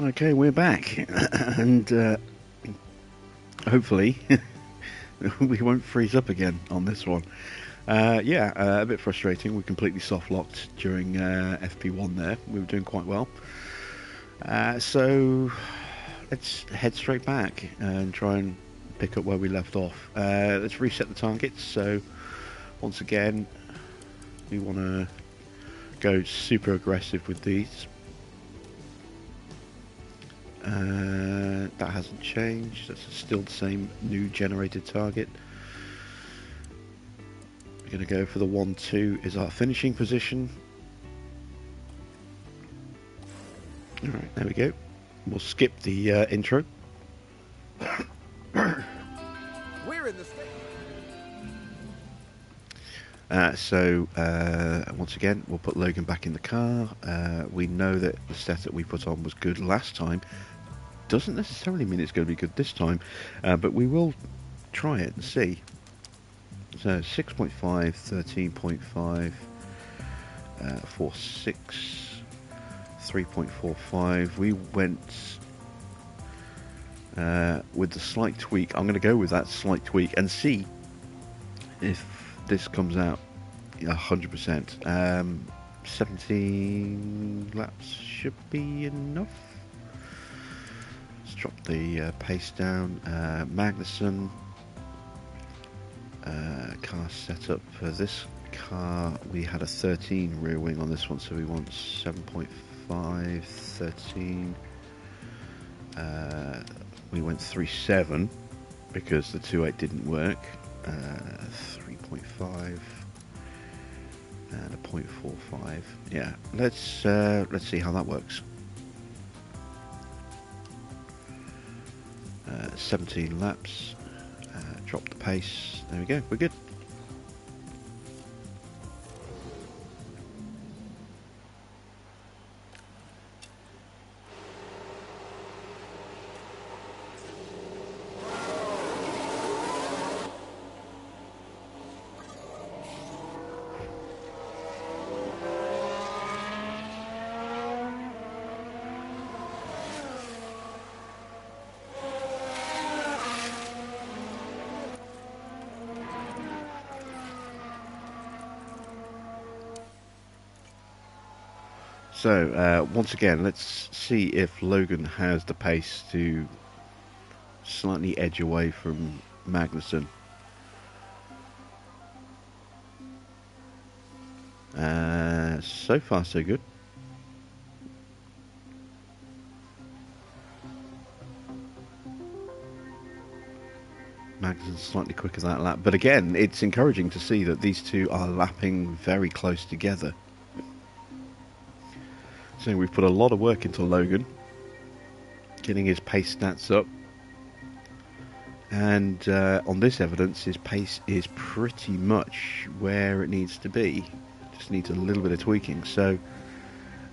Okay, we're back, and hopefully we won't freeze up again on this one. A bit frustrating. We completely soft locked during FP1 there. We were doing quite well. So let's head straight back and try and pick up where we left off. Let's reset the targets. So once again, we want to go super aggressive with these. That hasn't changed. That's still the same new generated target. We're going to go for the 1-2 is our finishing position. Alright, there we go. We'll skip the intro. We're in the once again, we'll put Logan back in the car. We know that the setup we put on was good last time. Doesn't necessarily mean it's going to be good this time, but we will try it and see. So 6.5, 13.5, 4.6, 3.45. We went with the slight tweak. I'm going to go with that slight tweak and see if this comes out 100%. 17 laps should be enough. Let's drop the pace down. Magnussen car setup for this car. We had a 13 rear wing on this one, so we want 7.5, 13. We went 3.7 because the 2.8 didn't work. 3.5 and a 0.45. Yeah, let's see how that works. 17 laps. Drop the pace. There we go. We're good. So, once again, let's see if Logan has the pace to slightly edge away from Magnussen. So far, so good. Magnussen's slightly quicker that lap. But again, it's encouraging to see that these two are lapping very close together. So we've put a lot of work into Logan, getting his pace stats up, and on this evidence his pace is pretty much where it needs to be, just needs a little bit of tweaking. So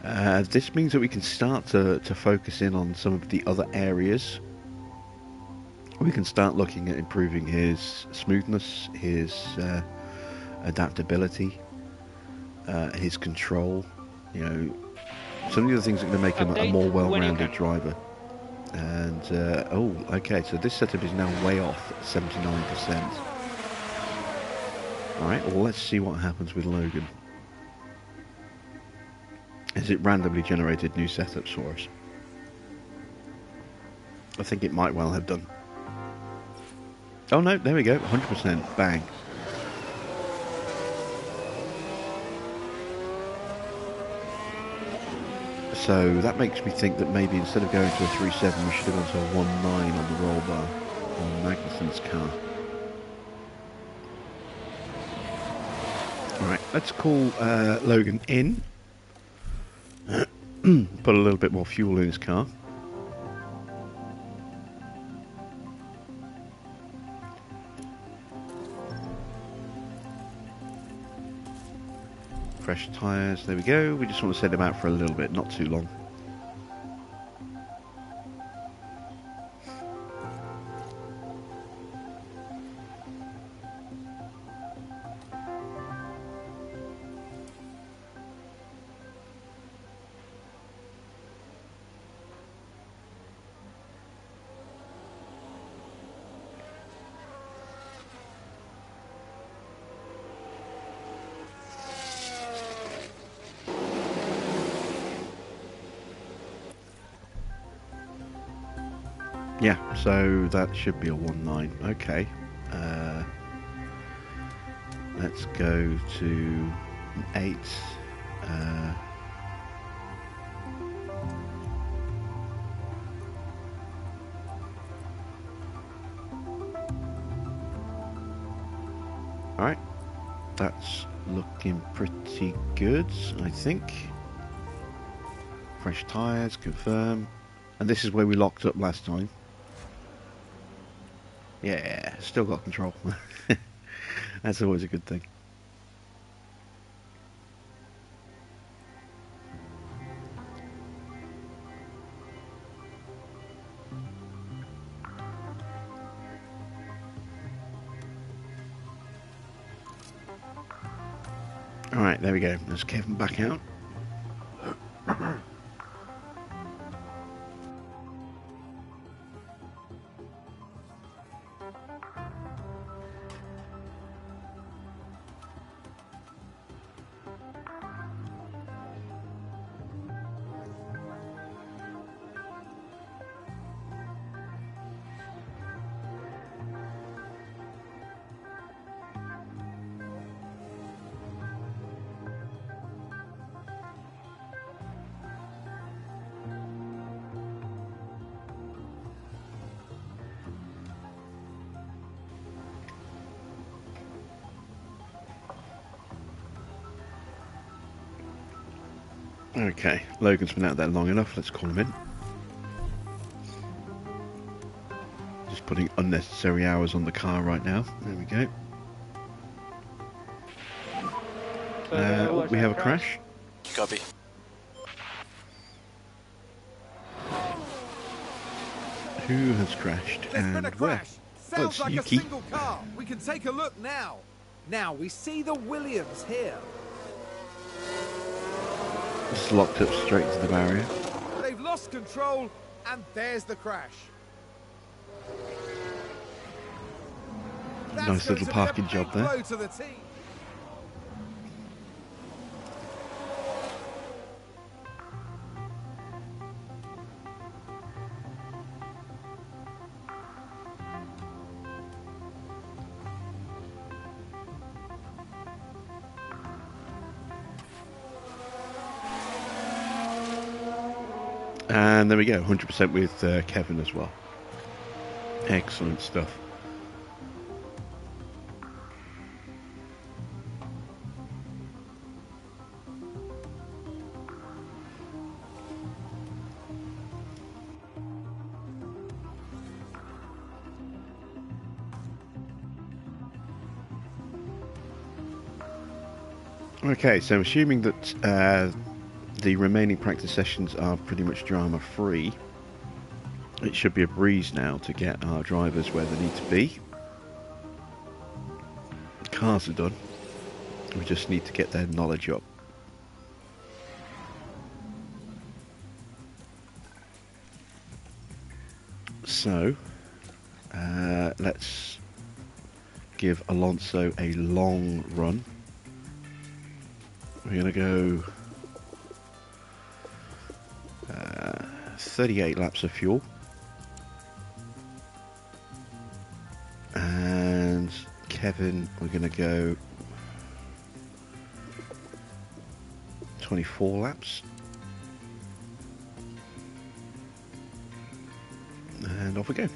this means that we can start to focus in on some of the other areas. We can start looking at improving his smoothness, his adaptability, his control, you know, some of the other things that are going to make him a more well-rounded driver. And, okay, so this setup is now way off at 79%. Alright, well, let's see what happens with Logan. Has it randomly generated new setups for us? I think it might well have done. Oh no, there we go, 100%, bang. So that makes me think that maybe instead of going to a 3.7, we should have gone to a 1.9 on the roll bar on Magnussen's car. Alright, let's call Logan in. Put a little bit more fuel in his car. Fresh tyres, there we go. We just want to set them out for a little bit, not too long. Yeah, so that should be a 1-9. Okay. Let's go to an 8. Alright. That's looking pretty good, I think. Fresh tyres, confirm. And this is where we locked up last time. Yeah, still got control. That's always a good thing. Alright, there we go. There's Kevin back out. Okay, Logan's been out there long enough. Let's call him in. Just putting unnecessary hours on the car right now. There we go. We have a crash. Copy. Who has crashed There's been a and where? crash. Oh, Sounds it's like Yuki. a single car. We can take a look now. Now we see the Williams here. Just locked up straight to the barrier. They've lost control, and there's the crash. That's Nice going little to be a parking big job there. blow to the team. And there we go, 100% with Kevin as well. Excellent stuff. Okay, so assuming that the remaining practice sessions are pretty much drama free, it should be a breeze now to get our drivers where they need to be. Cars are done. We just need to get their knowledge up. So, let's give Alonso a long run. We're going to go 38 laps of fuel. And Kevin, we're going to go 24 laps. And off we go.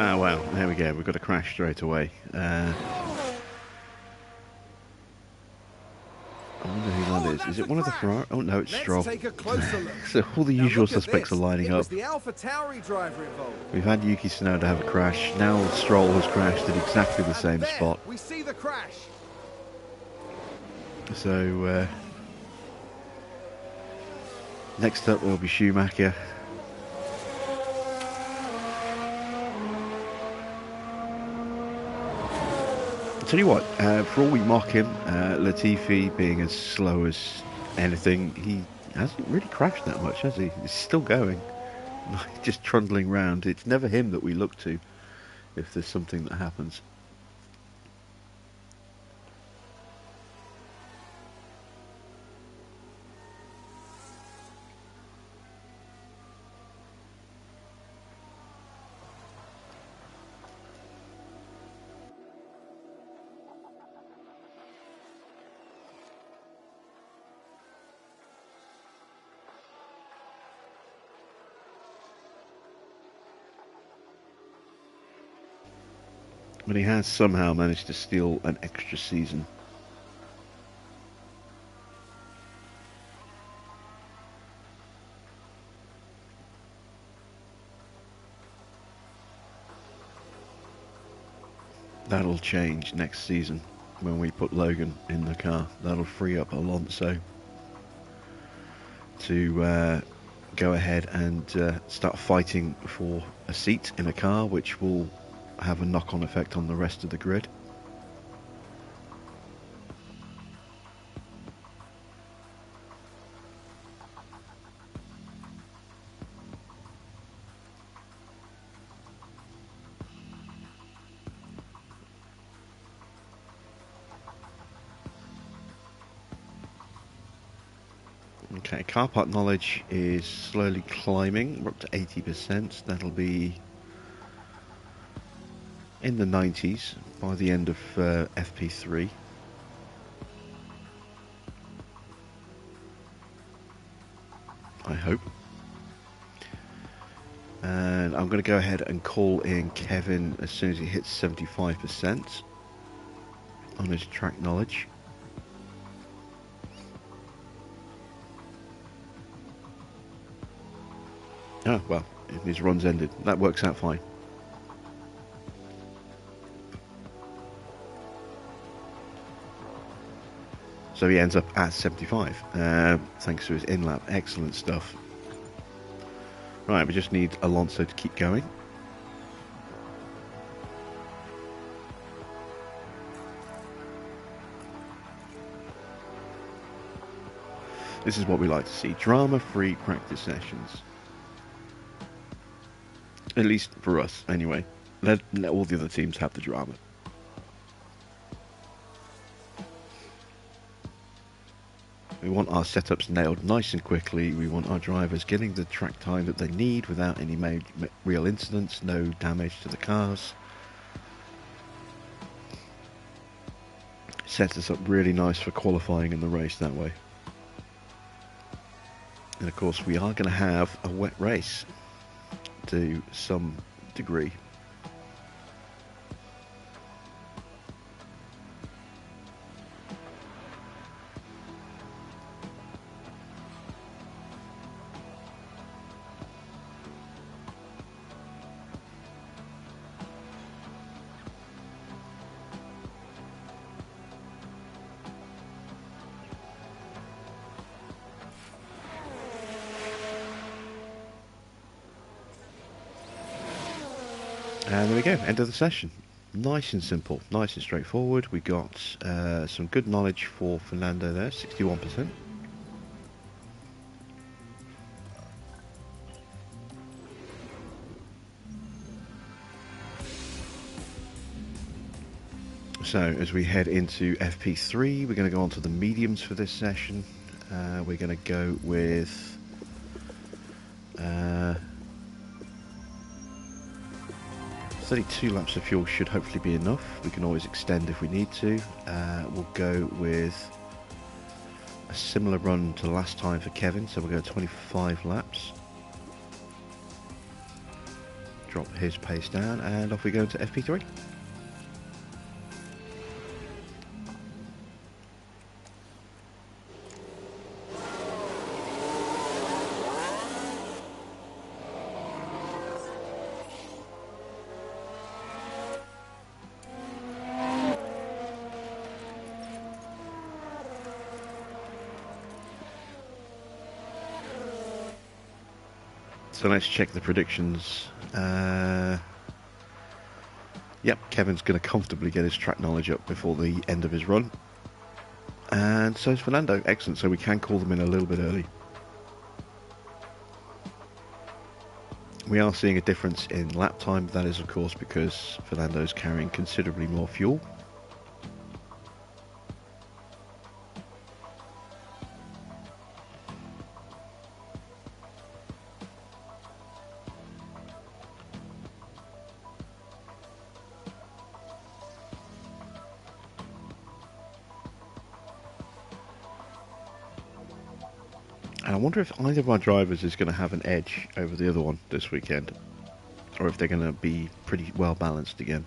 Ah, well, there we go. We've got a crash straight away. Is it one of the Ferrari? Oh no, it's Stroll. Let's take a closer look. So all the Now usual look at suspects are this. lining It up. was the AlphaTauri driver involved. We've had Yuki Tsunoda have a crash. Now Stroll has crashed at exactly the same There, spot. we see the crash. So next up will be Schumacher. I'll tell you what, for all we mock him, Latifi being as slow as anything, he hasn't really crashed that much, has he? He's still going, just trundling round. It's never him that we look to if there's something that happens. But he has somehow managed to steal an extra season. That'll change next season when we put Logan in the car. That'll free up Alonso to go ahead and start fighting for a seat in a car, which will have a knock-on effect on the rest of the grid. Okay, car park knowledge is slowly climbing. We're up to 80%. That'll be in the 90s by the end of FP3. I hope. And I'm going to go ahead and call in Kevin as soon as he hits 75% on his track knowledge. Oh, well, his run's ended. That works out fine. So he ends up at 75, thanks to his in-lap. Excellent stuff. Right, we just need Alonso to keep going. This is what we like to see. Drama-free practice sessions. At least for us, anyway. Let all the other teams have the drama. We want our setups nailed nice and quickly. We want our drivers getting the track time that they need without any real incidents, no damage to the cars. Sets us up really nice for qualifying in the race that way. And of course we are going to have a wet race to some degree. And there we go, end of the session. Nice and simple, nice and straightforward. We got some good knowledge for Fernando there, 61%. So as we head into FP3, we're going to go on to the mediums for this session. We're going to go with 32 laps of fuel should hopefully be enough. We can always extend if we need to. We'll go with a similar run to last time for Kevin, so we'll go 25 laps. Drop his pace down and off we go to FP3. So let's check the predictions. Yep, Kevin's going to comfortably get his track knowledge up before the end of his run. And so is Fernando. Excellent. So we can call them in a little bit early. We are seeing a difference in lap time. That is, of course, because Fernando's carrying considerably more fuel. And I wonder if either of our drivers is going to have an edge over the other one this weekend, or if they're going to be pretty well balanced again.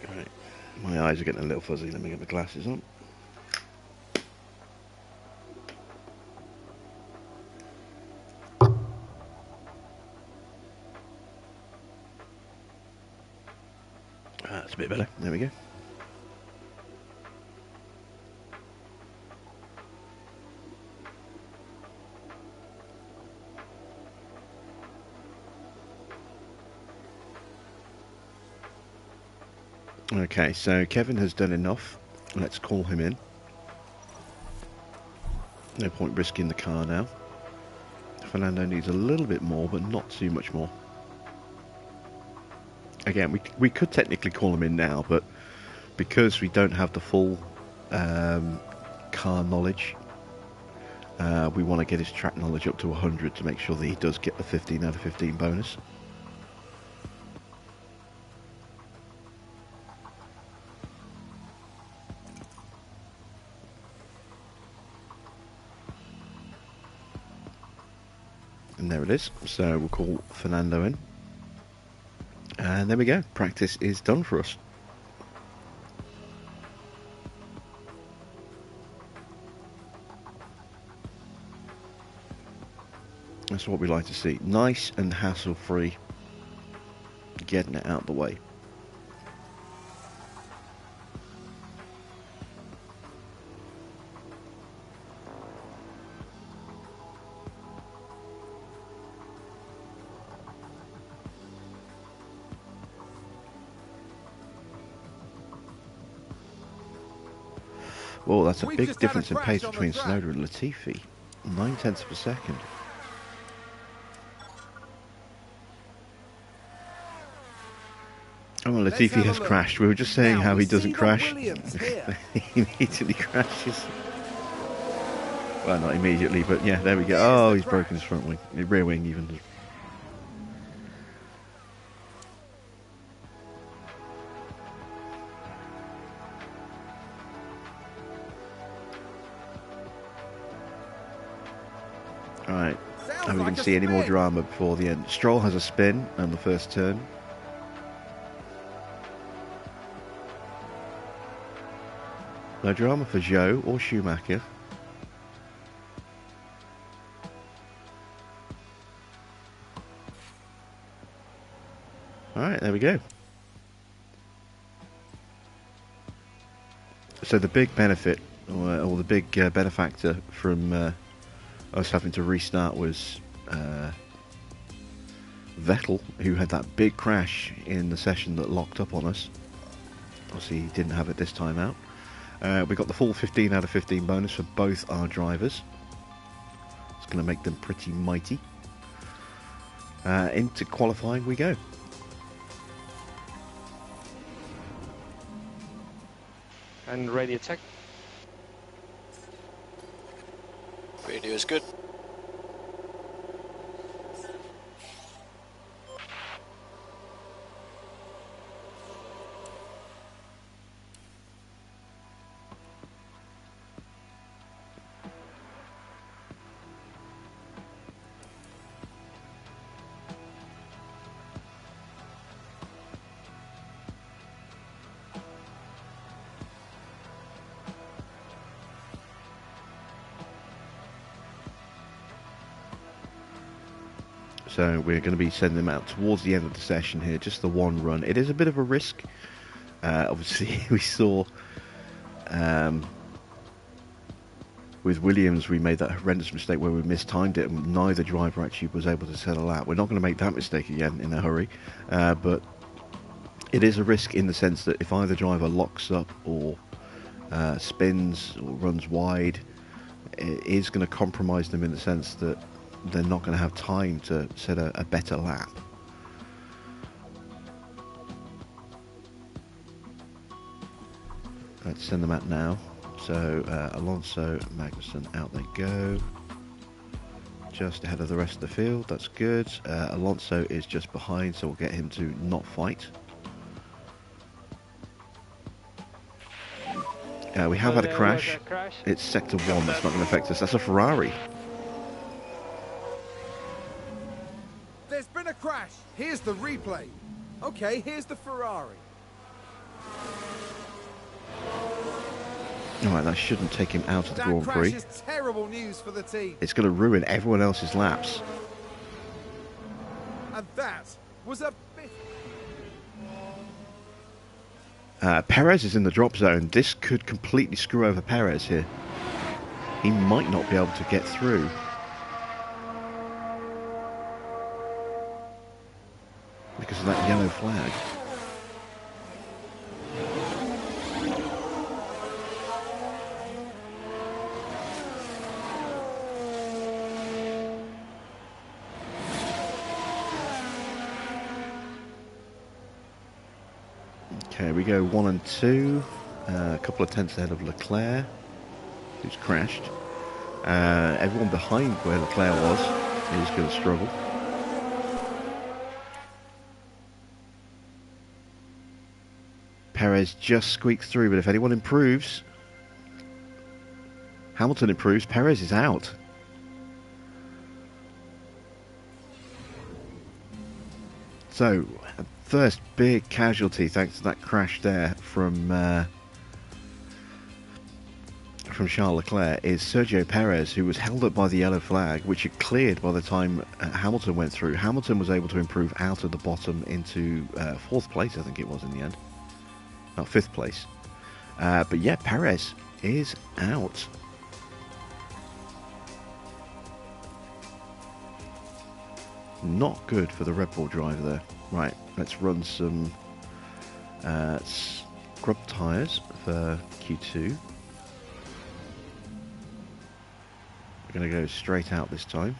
Right, my eyes are getting a little fuzzy. Let me get my glasses on. That's a bit better. There we go. Okay, so Kevin has done enough. Let's call him in. No point risking the car now. Fernando needs a little bit more, but not too much more. Again, we could technically call him in now, but because we don't have the full car knowledge, we want to get his track knowledge up to 100 to make sure that he does get the 15 out of 15 bonus. And there it is. So we'll call Fernando in. And there we go. Practice is done for us. That's what we like to see. Nice and hassle-free. Getting it out the way. Well, that's a big difference in pace between Tsunoda and Latifi. 9/10 of a second. Oh, well, Latifi has crashed. We were just saying how he doesn't crash. He immediately crashes. Well, not immediately, but yeah, there we go. Oh, he's broken his front wing. Rear wing even. Alright, are we going to see any more drama before the end? Stroll has a spin on the first turn. No drama for Zhou or Schumacher. Alright, there we go. So the big benefit, or the big benefactor from us having to restart was Vettel, who had that big crash in the session that locked up on us. Obviously he didn't have it this time out. We got the full 15 out of 15 bonus for both our drivers. It's going to make them pretty mighty. Into qualifying we go. And ready attack. Radio is good. So we're going to be sending them out towards the end of the session here, just the one run. It is a bit of a risk. Obviously, we saw with Williams, we made that horrendous mistake where we mistimed it and neither driver actually was able to settle out. We're not going to make that mistake again in a hurry, but it is a risk in the sense that if either driver locks up or spins or runs wide, it is going to compromise them in the sense that they're not going to have time to set a better lap. Let's send them out now. So Alonso, Magnussen, out they go. Just ahead of the rest of the field, that's good. Alonso is just behind, so we'll get him to not fight. We have had a crash. It's sector 1, that's not going to affect us. That's a Ferrari. There's been a crash. Here's the replay. Okay, here's the Ferrari. Alright, that shouldn't take him out of the Grand Prix. That crash is terrible news for the team. It's going to ruin everyone else's laps. And that was a bit... Perez is in the drop zone. This could completely screw over Perez here. He might not be able to get through. Because of that yellow flag. Okay, we go 1 and 2, a couple of tenths ahead of Leclerc, who's crashed. Everyone behind where Leclerc was is going to struggle. Perez just squeaks through, but if anyone improves, Hamilton improves, Perez is out. So, first big casualty thanks to that crash there from Charles Leclerc is Sergio Perez, who was held up by the yellow flag, which had cleared by the time Hamilton went through. Hamilton was able to improve out of the bottom into 4th place, I think it was in the end. Not 5th place. But yeah, Perez is out. Not good for the Red Bull driver there. Right, let's run some scrub tyres for Q2. We're going to go straight out this time.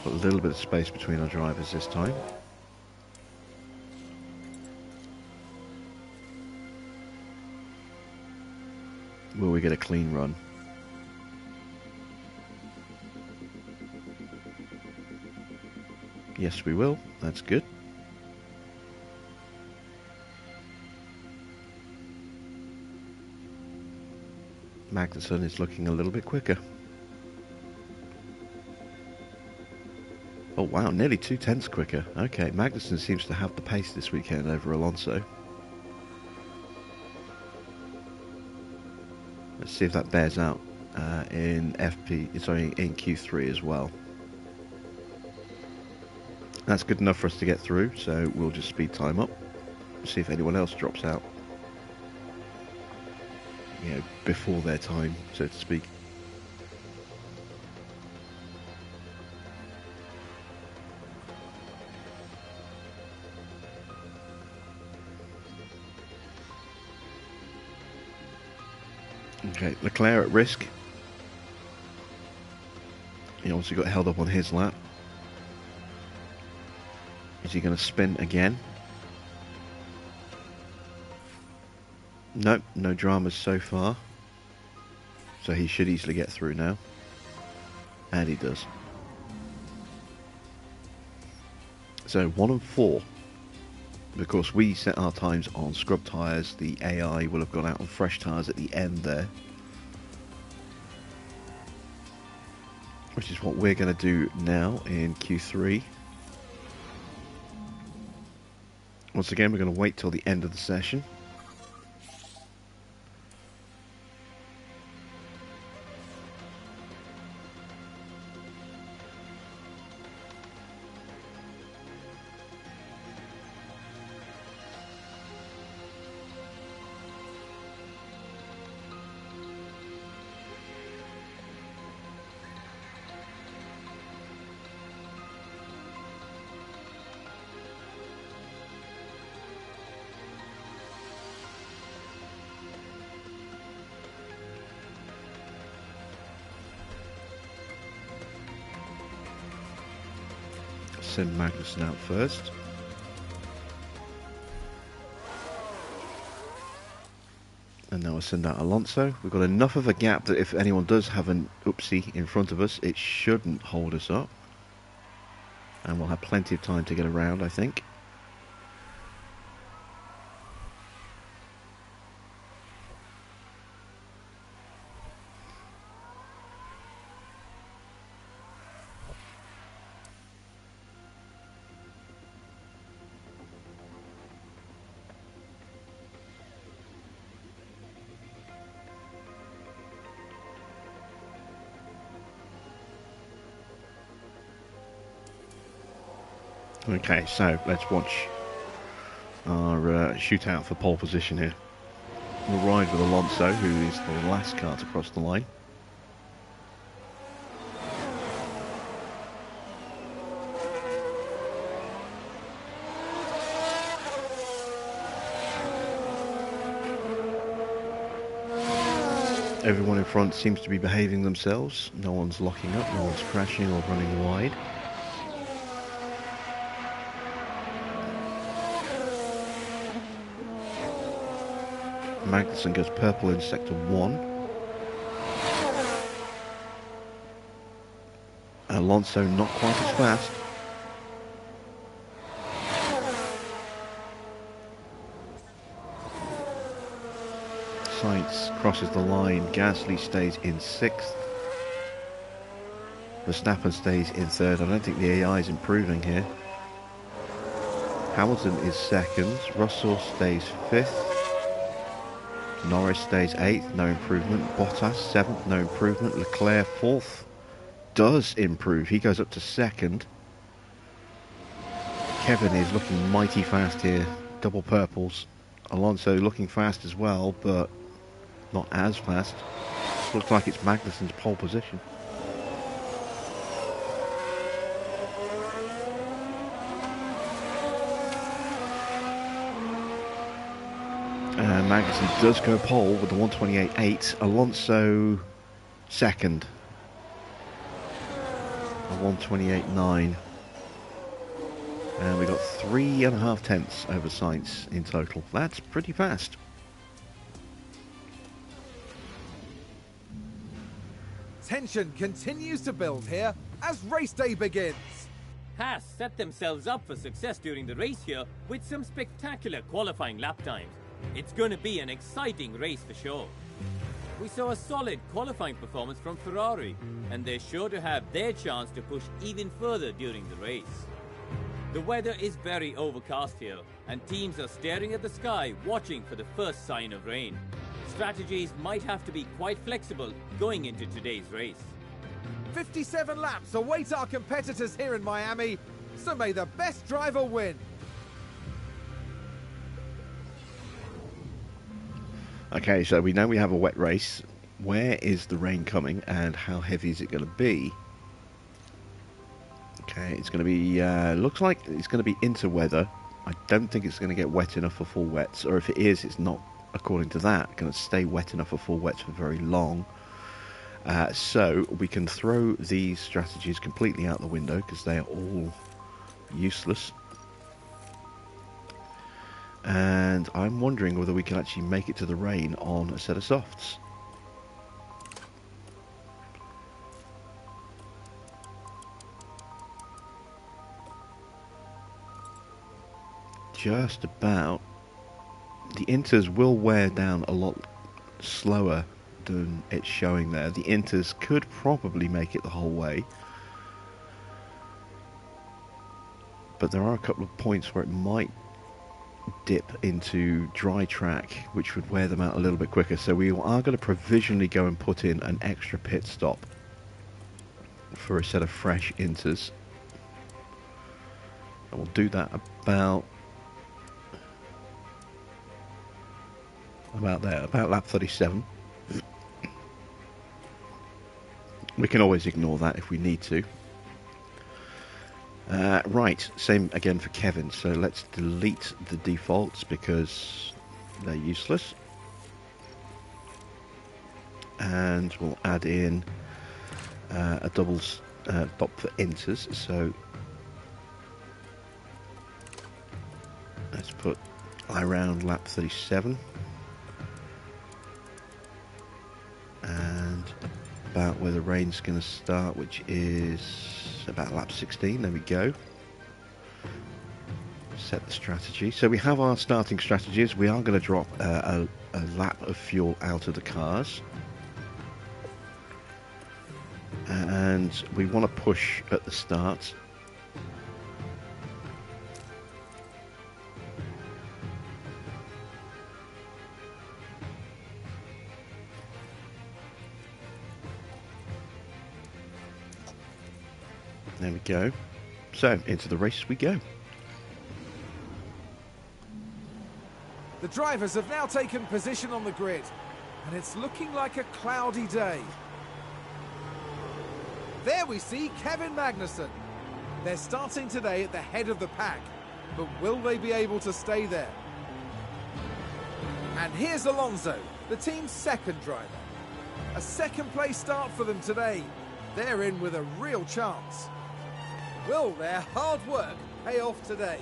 Put a little bit of space between our drivers this time. Will we get a clean run? Yes, we will. That's good. Magnussen is looking a little bit quicker. Oh wow, nearly 2 tenths quicker. Okay, Magnussen seems to have the pace this weekend over Alonso. Let's see if that bears out in in Q3 as well. That's good enough for us to get through, so we'll just speed time up. See if anyone else drops out. You know, before their time, so to speak. Okay, Leclerc at risk. He obviously got held up on his lap. Is he going to spin again? Nope, no dramas so far. So he should easily get through now. And he does. So 1 and 4. Because we set our times on scrub tyres, the AI will have gone out on fresh tyres at the end there. Which is what we're going to do now in Q3. Once again, we're going to wait till the end of the session. send Magnussen out first. And now we'll send out Alonso. We've got enough of a gap that if anyone does have an oopsie in front of us, it shouldn't hold us up. And we'll have plenty of time to get around, I think. Okay, so let's watch our shootout for pole position here. We'll ride with Alonso, who is the last car to cross the line. Everyone in front seems to be behaving themselves. No one's locking up, no one's crashing or running wide. Magnussen goes purple in sector 1. Alonso not quite as fast. Sainz crosses the line. Gasly stays in 6th. Verstappen stays in 3rd. I don't think the AI is improving here. Hamilton is 2nd. Russell stays 5th. Norris stays 8th, no improvement. Bottas 7th, no improvement. Leclerc 4th, does improve. He goes up to 2nd. Kevin is looking mighty fast here, double purples. Alonso looking fast as well, but not as fast. Looks like it's Magnussen's pole position. Magnussen does go pole with the 128.8. Alonso 2nd. A 128.9. And we got 3.5 tenths over Sainz in total. That's pretty fast. Tension continues to build here as race day begins. HAAS set themselves up for success during the race here with some spectacular qualifying lap times. It's going to be an exciting race for sure. We saw a solid qualifying performance from Ferrari, and they're sure to have their chance to push even further during the race. The weather is very overcast here, and teams are staring at the sky watching for the first sign of rain. Strategies might have to be quite flexible going into today's race. 57 laps await our competitors here in Miami, so may the best driver win. Okay, so we know we have a wet race. Where is the rain coming and how heavy is it going to be? Okay, it's going to be, looks like it's going to be interweather. I don't think it's going to get wet enough for full wets, or if it is, it's not, according to that, going to stay wet enough for full wets for very long. So we can throw these strategies completely out the window because they are all useless. And I'm wondering whether we can actually make it to the rain on a set of softs. Just about. The inters will wear down a lot slower than it's showing there. The inters could probably make it the whole way. But there are a couple of points where it might dip into dry track, which would wear them out a little bit quicker. So we are going to provisionally go and put in an extra pit stop for a set of fresh inters. And we'll do that about there, about lap 37. We can always ignore that if we need to. Right, same again for Kevin, so let's delete the defaults because they're useless. And we'll add in a double stop for inters, so around lap 37. And about where the rain's going to start, which is about lap 16. There we go. Set the strategy. So we have our starting strategies. We are going to drop a lap of fuel out of the cars. And we want to push at the start. There we go. So, into the race we go. The drivers have now taken position on the grid, and it's looking like a cloudy day. There we see Kevin Magnussen. They're starting today at the head of the pack, but will they be able to stay there? And here's Alonso, the team's second driver. A second place start for them today. They're in with a real chance. Will their hard work pay off today?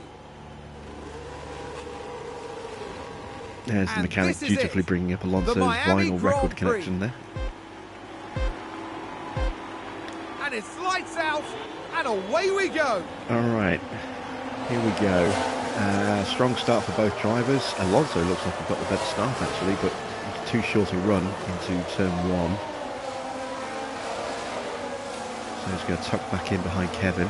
There's the mechanic beautifully bringing up Alonso's vinyl record connection there. And it's lights out, and away we go. Alright, here we go. Strong start for both drivers. Alonso looks like he's got the better start actually, but too short a run into turn 1. So he's going to tuck back in behind Kevin.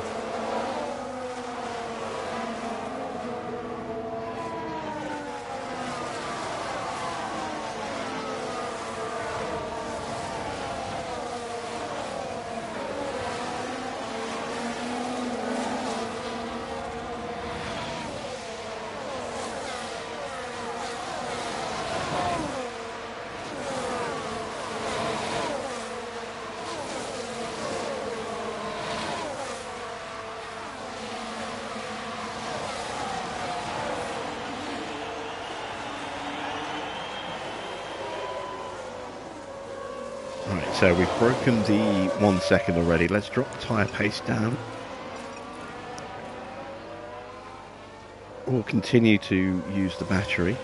Right, so we've broken the 1 second already. Let's drop the tyre pace down. We'll continue to use the battery.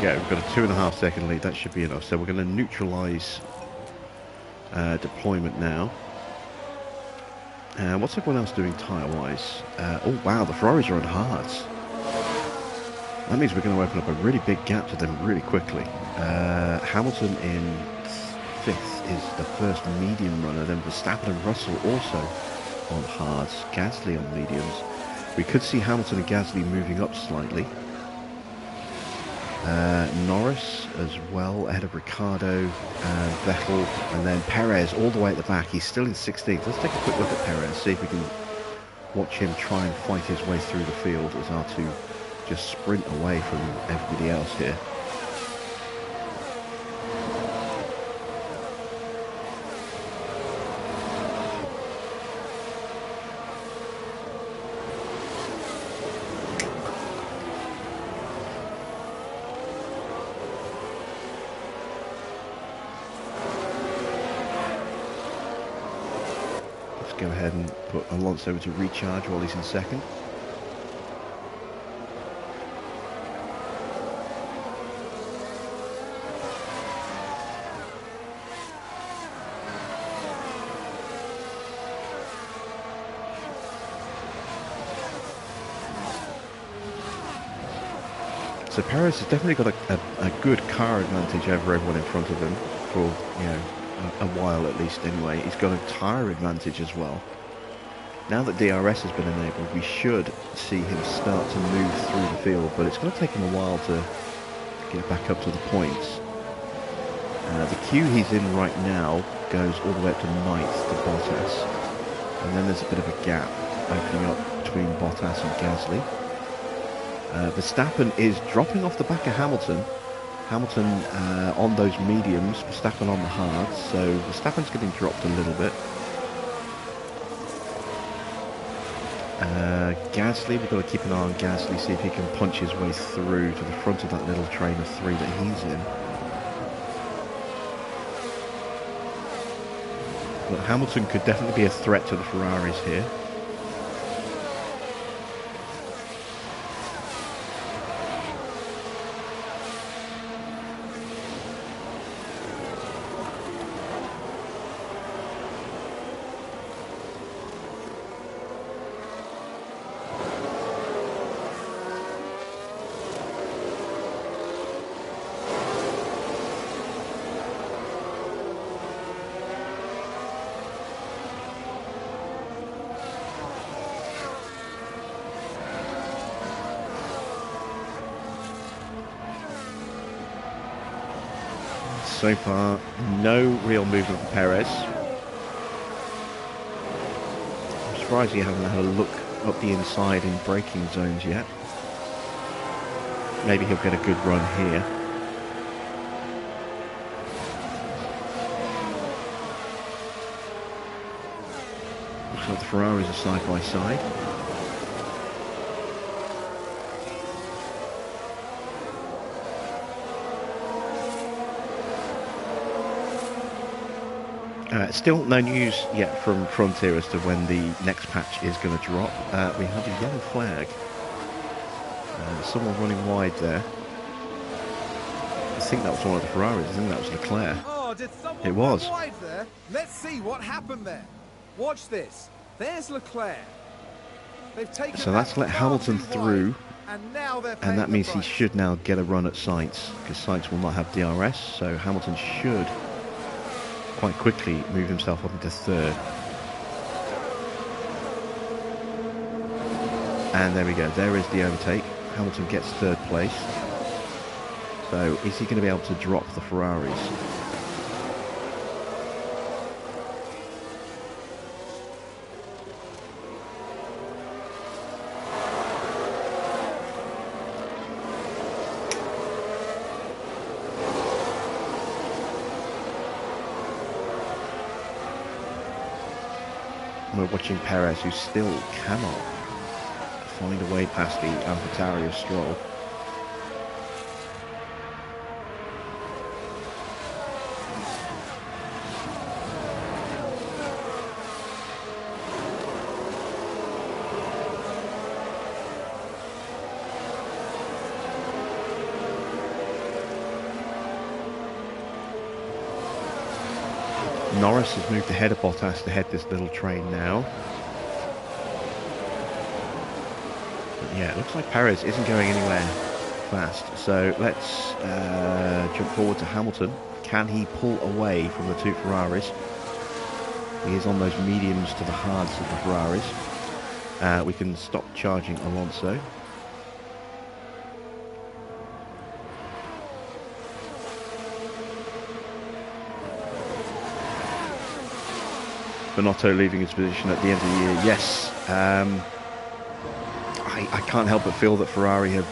We've got a 2.5 second lead. That should be enough. So we're going to neutralise deployment now. What's everyone else doing tyre-wise? Oh wow, the Ferraris are on hards. That means we're going to open up a really big gap to them really quickly. Hamilton in 5th is the first medium runner. Then Verstappen and Russell also on hards. Gasly on mediums. We could see Hamilton and Gasly moving up slightly. Norris as well, ahead of Ricciardo and Vettel, and then Perez all the way at the back. He's still in 16th. Let's take a quick look at Perez, see if we can watch him try and fight his way through the field as R2 just sprint away from everybody else here. Go ahead and put Alonso to recharge while he's in second. So Perez has definitely got a good car advantage over everyone in front of him for, you know, a while at least anyway. He's got a tyre advantage as well. Now that DRS has been enabled, we should see him start to move through the field, but it's going to take him a while to get back up to the points. The queue he's in right now goes all the way up to 9th to Bottas, and then there's a bit of a gap opening up between Bottas and Gasly. Verstappen is dropping off the back of Hamilton. Hamilton on those mediums, Verstappen on the hards, so Verstappen's getting dropped a little bit. Gasly, we've got to keep an eye on Gasly, see if he can punch his way through to the front of that little train of three that he's in. But Hamilton could definitely be a threat to the Ferraris here. So far, no real movement from Perez. I'm surprised he hasn't had a look up the inside in braking zones yet. Maybe he'll get a good run here. Looks like the Ferraris are side by side. Still no news yet from Frontier as to when the next patch is going to drop. We have a yellow flag. Someone running wide there. I think that was one of the Ferraris. I think that was Leclerc. Oh, did someone It was. run wide there? Let's see what happened there. Watch this. There's Leclerc. They've taken So that's let Hamilton through, and now they're and that paying means the he price. should now get a run at Sainz, because Sainz will not have DRS, so Hamilton should quite quickly move himself up into third. And there we go, there is the overtake. Hamilton gets third place. So is he going to be able to drop the Ferraris? We're watching Perez, who still cannot find a way past the AlphaTauri of Stroll. Norris has moved ahead of Bottas to head this little train now. But yeah, it looks like Perez isn't going anywhere fast. So let's jump forward to Hamilton. Can he pull away from the two Ferraris? He is on those mediums to the hards of the Ferraris. We can stop charging Alonso. Binotto leaving his position at the end of the year. Yes, I can't help but feel that Ferrari have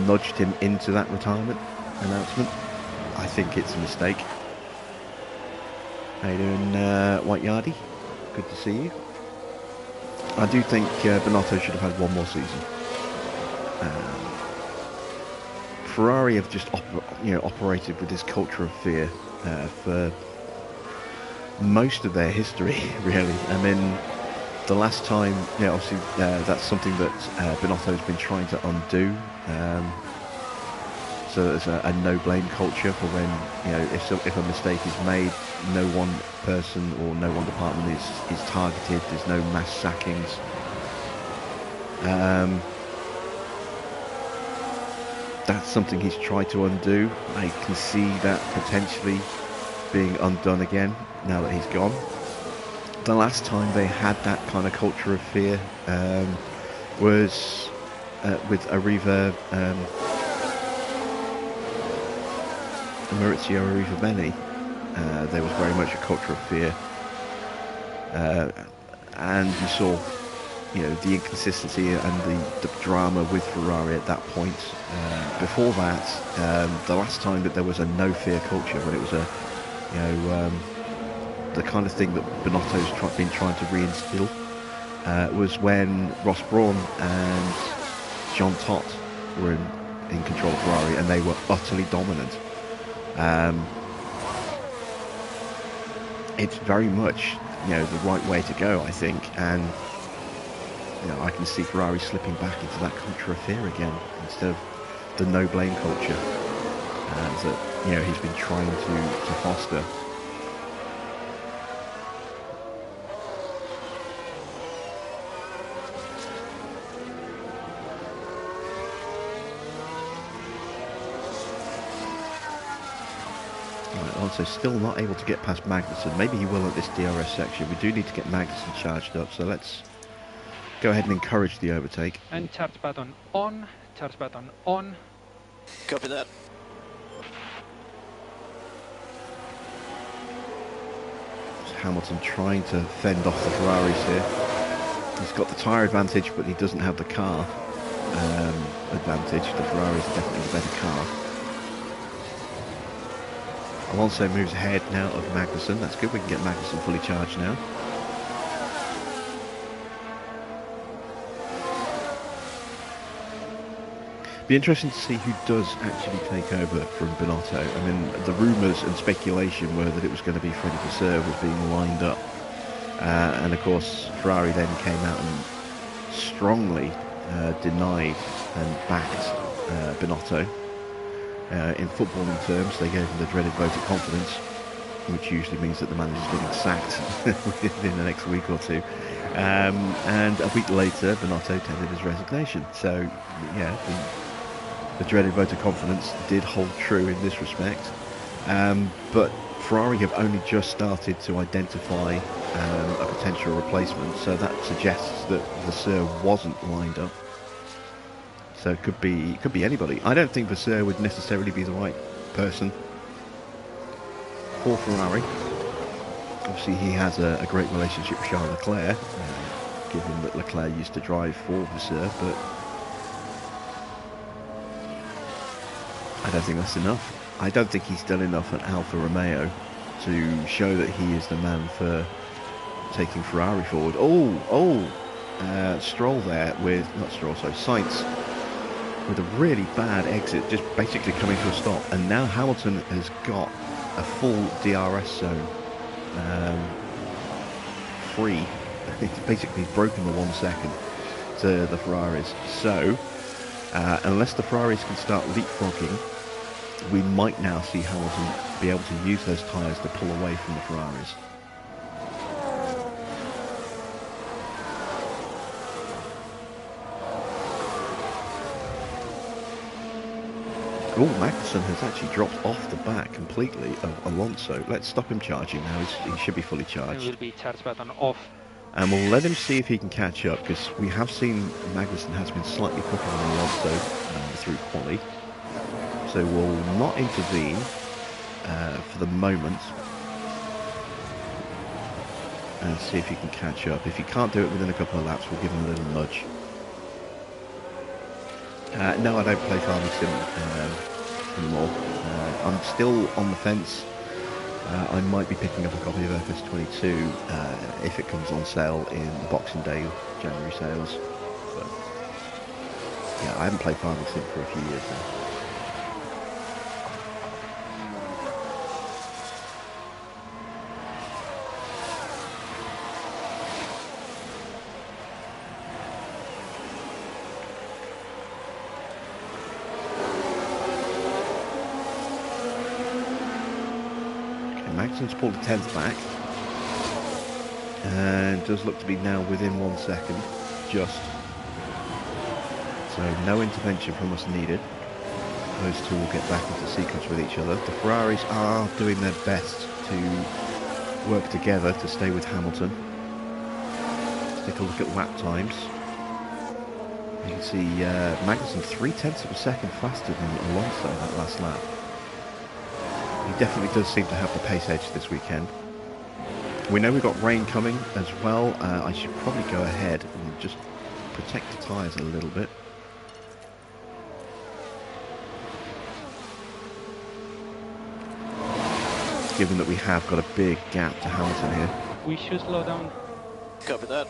nudged him into that retirement announcement. I think it's a mistake. How you doing, White Yardie? Good to see you. I do think Binotto should have had one more season. Ferrari have just operated with this culture of fear for most of their history, really. I mean, the last time, obviously that's something that Binotto's been trying to undo. So there's a no-blame culture for when, if a mistake is made, no one person or no one department is targeted. There's no mass sackings. That's something he's tried to undo. I can see that potentially being undone again now that he's gone. The last time they had that kind of culture of fear was with Arriva, Maurizio Arriva Bene. There was very much a culture of fear, and you saw you know, the inconsistency and the drama with Ferrari at that point. Before that, the last time that there was a no fear culture, when it was a, you know, the kind of thing that Binotto's been trying to reinstill, was when Ross Brawn and Jean Todt were in control of Ferrari, and they were utterly dominant. It's very much, you know, the right way to go, I think, and you know, I can see Ferrari slipping back into that culture of fear again instead of the no blame culture that, you know, he's been trying to foster. So still not able to get past Magnussen. Maybe he will at this DRS section. We do need to get Magnussen charged up, so let's go ahead and encourage the overtake. And charge button on, charge button on. Copy that. Hamilton trying to fend off the Ferraris here. He's got the tyre advantage, but he doesn't have the car advantage. The Ferrari is definitely the better car. Alonso moves ahead now of Magnussen. That's good, we can get Magnussen fully charged now. Be interesting to see who does actually take over from Binotto. I mean, the rumours and speculation were that it was going to be Freddie Vasseur was being lined up. And of course, Ferrari then came out and strongly denied and backed Binotto. In footballing terms, they gave him the dreaded vote of confidence, which usually means that the manager's getting sacked within the next week or two. And a week later, Binotto tendered his resignation. So, yeah, the dreaded vote of confidence did hold true in this respect. But Ferrari have only just started to identify a potential replacement, so that suggests that Vasseur wasn't lined up. So it could be anybody. I don't think Vasseur would necessarily be the right person for Ferrari. Obviously, he has a great relationship with Charles Leclerc, given that Leclerc used to drive for Vasseur, but I don't think that's enough. I don't think he's done enough at Alfa Romeo to show that he is the man for taking Ferrari forward. Stroll there with, not Stroll, sorry, Sainz, with a really bad exit, just basically coming to a stop. And now Hamilton has got a full DRS zone free. It's basically broken the 1 second to the Ferraris. So, unless the Ferraris can start leapfrogging, we might now see Hamilton be able to use those tyres to pull away from the Ferraris. Oh, Magnussen has actually dropped off the back completely of Alonso. Let's stop him charging now. He should be fully charged. It will be charge button off. And we'll let him see if he can catch up, because we have seen Magnussen has been slightly quicker than Alonso through quali. So we'll not intervene for the moment and see if he can catch up. If he can't do it within a couple of laps, we'll give him a little nudge. No, I don't play Farming Sim anymore. I'm still on the fence. I might be picking up a copy of FS22 if it comes on sale in the Boxing Day January sales. But yeah, I haven't played Farming Sim for a few years now. Magson's pulled a 10th back and does look to be now within 1 second, just. So no intervention from us needed. Those two will get back into sequence with each other. The Ferraris are doing their best to work together to stay with Hamilton. Let's take a look at lap times. You can see Magnussen 0.3 of a second faster than Alonso that last lap. He definitely does seem to have the pace edge this weekend. We know we've got rain coming as well. I should probably go ahead and just protect the tyres a little bit. Given that we have got a big gap to Hamilton here. We should slow down. Copy that.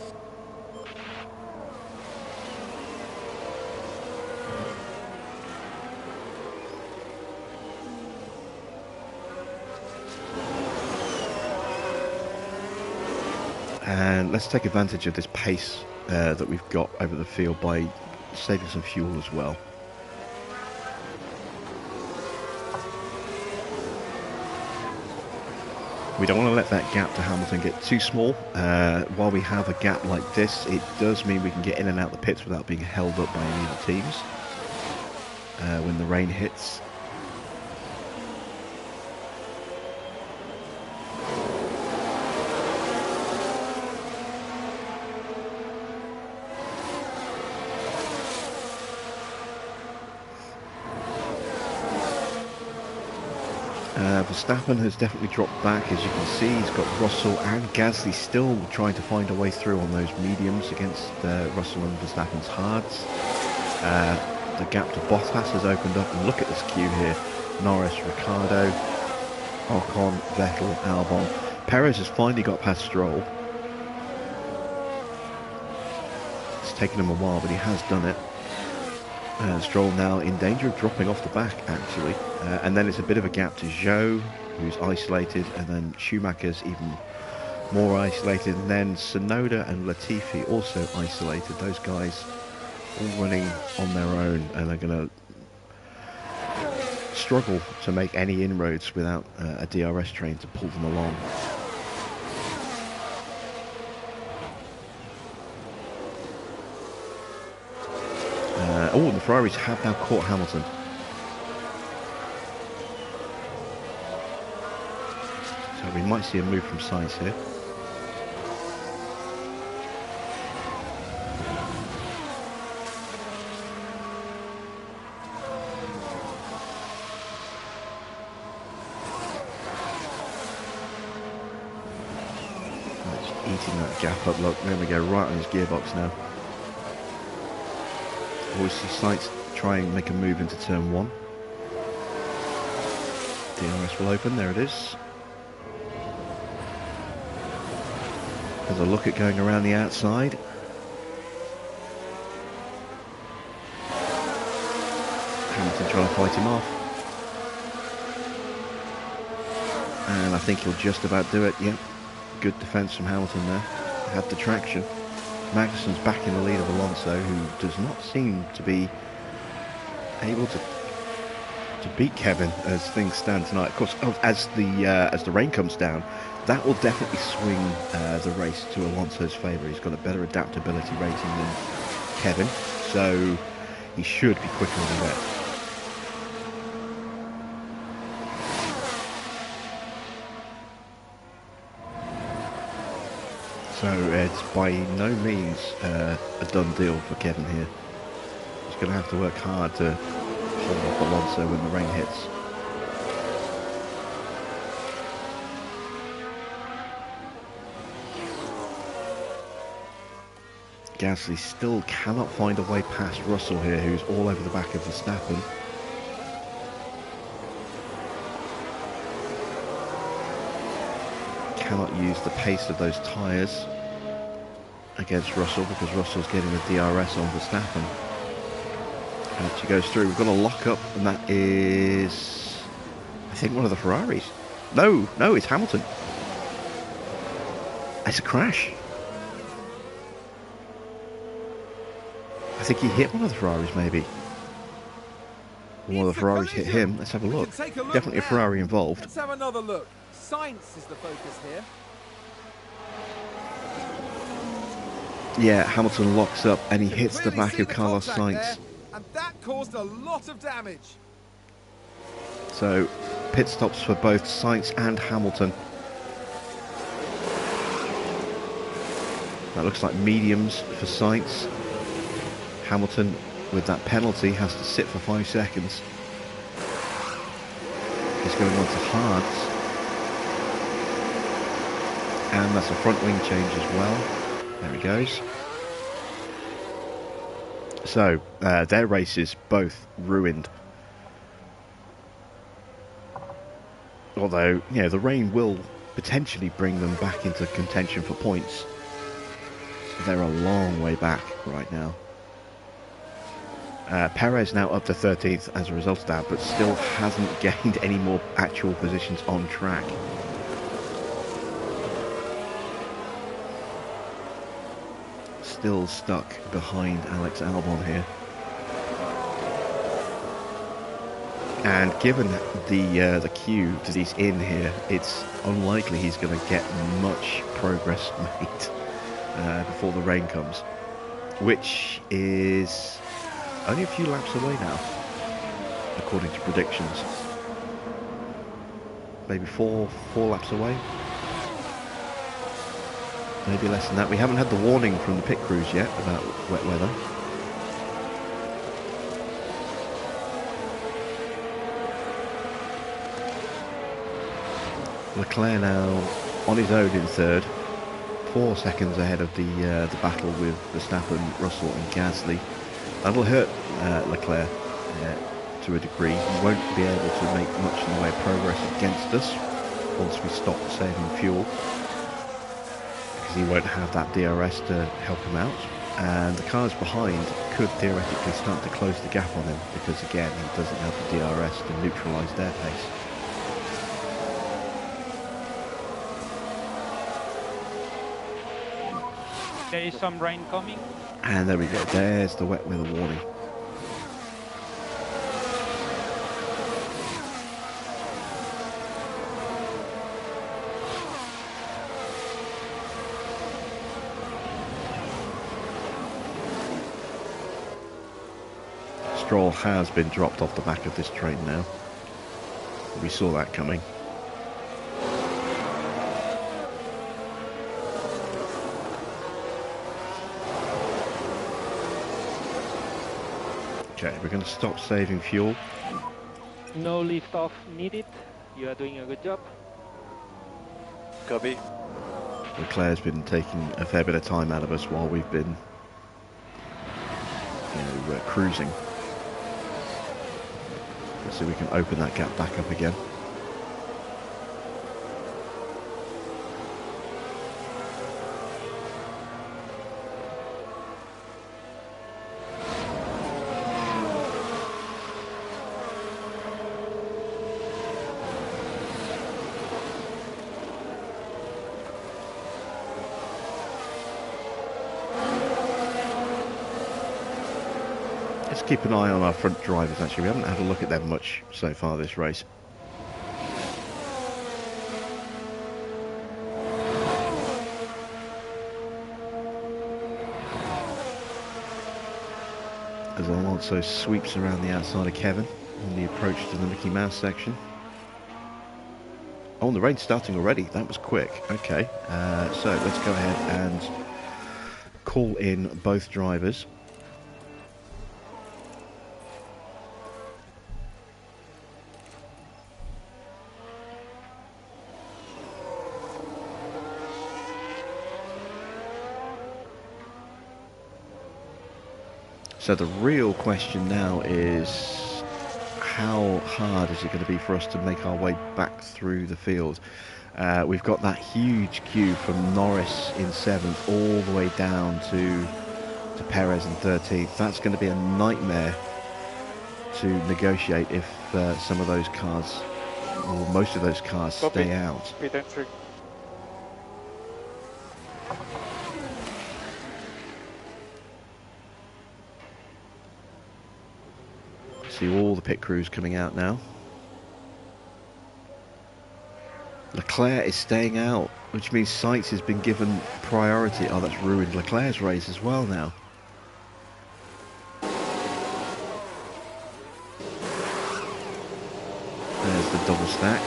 And let's take advantage of this pace that we've got over the field by saving some fuel as well. We don't want to let that gap to Hamilton get too small. While we have a gap like this, it does mean we can get in and out the pits without being held up by any of the teams when the rain hits. Verstappen has definitely dropped back, as you can see. He's got Russell and Gasly still trying to find a way through on those mediums against Russell and Verstappen's hards. The gap to Bottas has opened up, and look at this queue here. Norris, Ricciardo, Ocon, Vettel, Albon. Perez has finally got past Stroll. It's taken him a while, but he has done it. Stroll now in danger of dropping off the back, actually. And then it's a bit of a gap to Zhou, who's isolated, and then Schumacher's even more isolated, and then Tsunoda and Latifi also isolated. Those guys all running on their own, and they're going to struggle to make any inroads without a DRS train to pull them along. Oh, and the Ferraris have now caught Hamilton. So we might see a move from Sainz here. It's eating that gap up. Look, there we go, right on his gearbox now. Always see Sainz try and make a move into turn 1. DRS will open, there it is. There's a look at going around the outside. Hamilton trying to fight him off. And I think he'll just about do it, yep. Good defence from Hamilton there. Had the traction. Magnussen's back in the lead of Alonso, who does not seem to be able to beat Kevin as things stand tonight. Of course, as the rain comes down, that will definitely swing the race to Alonso's favour. He's got a better adaptability rating than Kevin, so he should be quicker on the wet. So it's by no means a done deal for Kevin here. He's going to have to work hard to hold off Alonso when the rain hits. Gasly still cannot find a way past Russell here, who's all over the back of Verstappen. Cannot use the pace of those tyres against Russell because Russell's getting the DRS on Verstappen. And she goes through. We've got a lock up, and that is, I think, one of the Ferraris. No, it's Hamilton. It's a crash. I think he hit one of the Ferraris, maybe. One of the Ferraris hit him. Let's have a look. Definitely a Ferrari involved. Let's have another look. Sainz is the focus here. Yeah, Hamilton locks up and he hits the back of Carlos Sainz. And that caused a lot of damage. So, pit stops for both Sainz and Hamilton. That looks like mediums for Sainz. Hamilton, with that penalty, has to sit for 5 seconds. He's going on to hards. And that's a front wing change as well. There he goes. So, their races both ruined. Although, you know, the rain will potentially bring them back into contention for points. They're a long way back right now. Perez now up to 13th as a result of that, but still hasn't gained any more actual positions on track. Still stuck behind Alex Albon here. And given the queue that he's in here, it's unlikely he's going to get much progress made before the rain comes, which is only a few laps away now, according to predictions. Maybe four laps away. Maybe less than that. We haven't had the warning from the pit crews yet about wet weather. Leclerc now on his own in third, 4 seconds ahead of the battle with Verstappen, Russell and Gasly. That'll hurt Leclerc to a degree. He won't be able to make much in the way of progress against us once we stop saving fuel, because he won't have that DRS to help him out. And the cars behind could theoretically start to close the gap on him, because again he doesn't have the DRS to neutralise their pace. There is some rain coming. And there we go, there's the wet weather warning. Stroll has been dropped off the back of this train now. We saw that coming. Okay, we're going to stop saving fuel. No lift off needed. You are doing a good job. Copy. Leclerc's been taking a fair bit of time out of us while we've been, cruising. Let's see if we can open that gap back up again. Let's keep an eye on our front drivers actually. We haven't had a look at them much so far this race. As Alonso sweeps around the outside of Kevin on the approach to the Mickey Mouse section. Oh, and the rain's starting already. That was quick. Okay, so let's go ahead and call in both drivers. So the real question now is, how hard is it going to be for us to make our way back through the field? We've got that huge queue from Norris in 7th all the way down to Perez in 13th. That's going to be a nightmare to negotiate if some of those cars, or most of those cars, stay out. See all the pit crews coming out now. Leclerc is staying out, which means Sainz has been given priority. Oh, that's ruined Leclerc's race as well now. There's the double stack.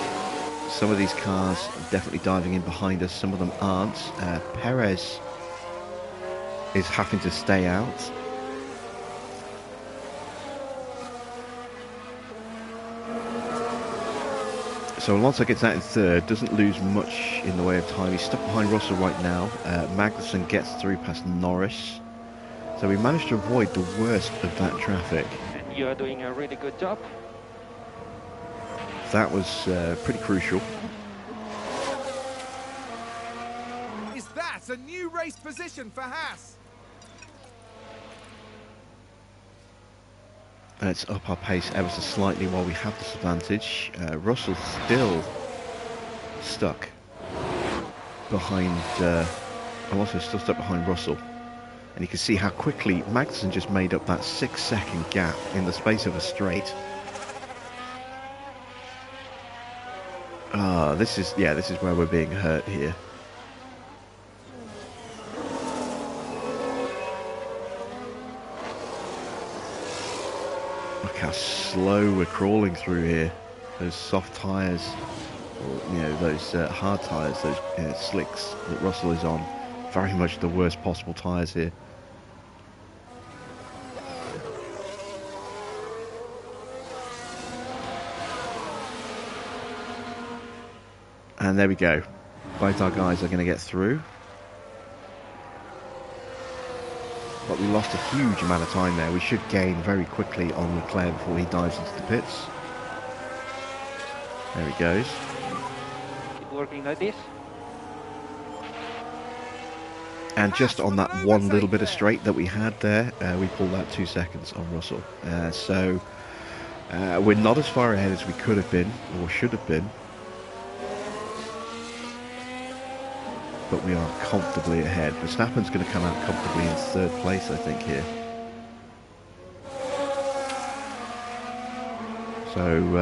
Some of these cars are definitely diving in behind us, some of them aren't. Perez is having to stay out. So Alonso gets out in third, doesn't lose much in the way of time. He's stuck behind Russell right now. Magnussen gets through past Norris. So we managed to avoid the worst of that traffic. And you are doing a really good job. That was pretty crucial. Is that a new race position for Haas? Let's up our pace ever so slightly while we have this advantage. Russell's still stuck behind, Alonso's still stuck behind Russell. And you can see how quickly Magnussen just made up that 6-second gap in the space of a straight. This is where we're being hurt here. Look how slow we're crawling through here. Those soft tyres, or, you know, those hard tyres, those slicks that Russell is on. Very much the worst possible tyres here. And there we go. Both our guys are going to get through. But we lost a huge amount of time there. We should gain very quickly on Leclerc before he dives into the pits. There he goes. Keep working like this. And just on that one little bit of straight that we had there, we pulled out 2 seconds on Russell. So we're not as far ahead as we could have been, or should have been. But we are comfortably ahead. Verstappen's going to come out comfortably in third place, I think, here. So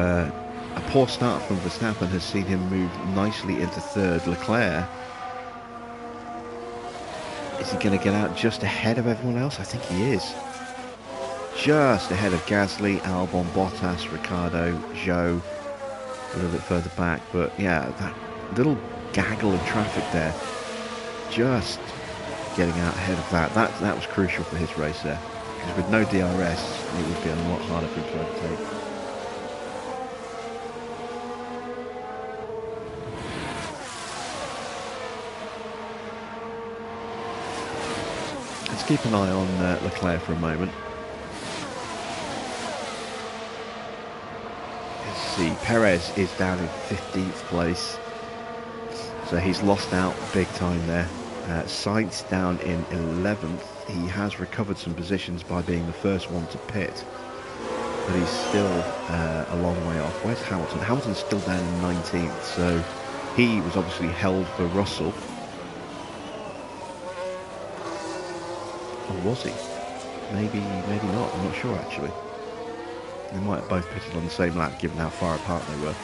a poor start from Verstappen has seen him move nicely into third. Leclerc, is he going to get out just ahead of everyone else? I think he is. Just ahead of Gasly, Albon, Bottas, Ricciardo, Zhou, a little bit further back. But yeah, that little gaggle of traffic there, just getting out ahead of that was crucial for his race there, because with no DRS it would be a lot harder for him to overtake. Let's keep an eye on Leclerc for a moment. Let's see, Perez is down in 15th place. So he's lost out big time there. Sainz down in 11th. He has recovered some positions by being the first one to pit, but he's still a long way off. Where's Hamilton? Hamilton's still down in 19th, so he was obviously held for Russell. Or was he? Maybe not. I'm not sure actually. They might have both pitted on the same lap, given how far apart they were.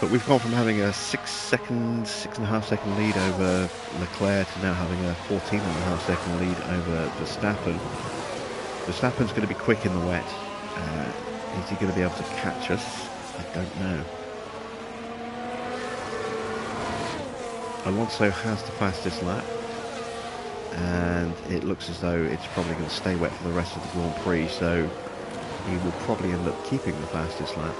But we've gone from having a 6.5 second lead over Leclerc to now having a 14.5 second lead over Verstappen. Verstappen's going to be quick in the wet. Is he going to be able to catch us? I don't know. Alonso has the fastest lap, and it looks as though it's probably going to stay wet for the rest of the Grand Prix, so he will probably end up keeping the fastest lap.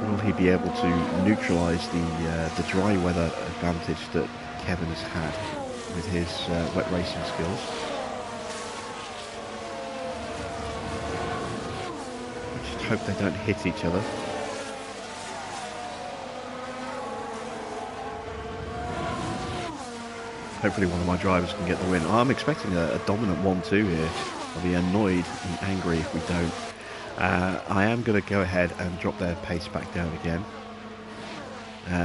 Will he be able to neutralise the dry weather advantage that Kevin has had with his wet racing skills? I just hope they don't hit each other. Hopefully one of my drivers can get the win. I'm expecting a dominant 1-2 here. I'll be annoyed and angry if we don't. I am going to go ahead and drop their pace back down again.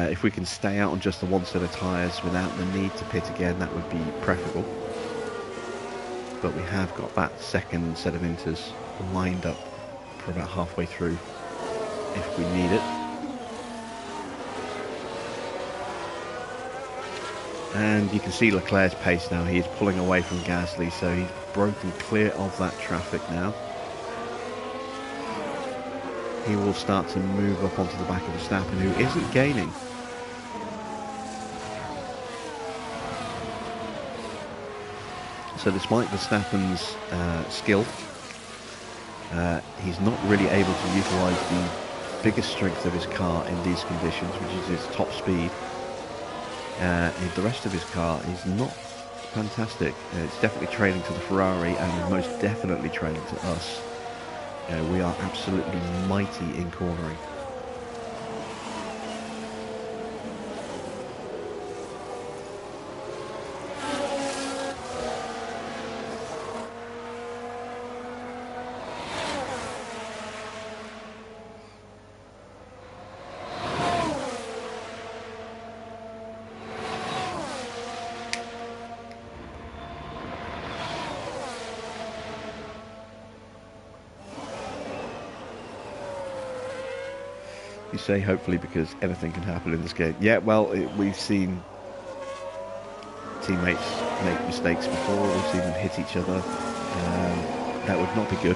If we can stay out on just the one set of tyres without the need to pit again, that would be preferable. But we have got that second set of inters lined up for about halfway through if we need it. And you can see Leclerc's pace now. He is pulling away from Gasly, so he's broken clear of that traffic now. He will start to move up onto the back of Verstappen, who isn't gaining. So despite Verstappen's skill, he's not really able to utilise the biggest strength of his car in these conditions, which is his top speed. The rest of his car is not fantastic. It's definitely trailing to the Ferrari and most definitely trailing to us. We are absolutely mighty in cornering. You say hopefully because anything can happen in this game. Yeah, well, we've seen teammates make mistakes before. We've seen them hit each other. That would not be good.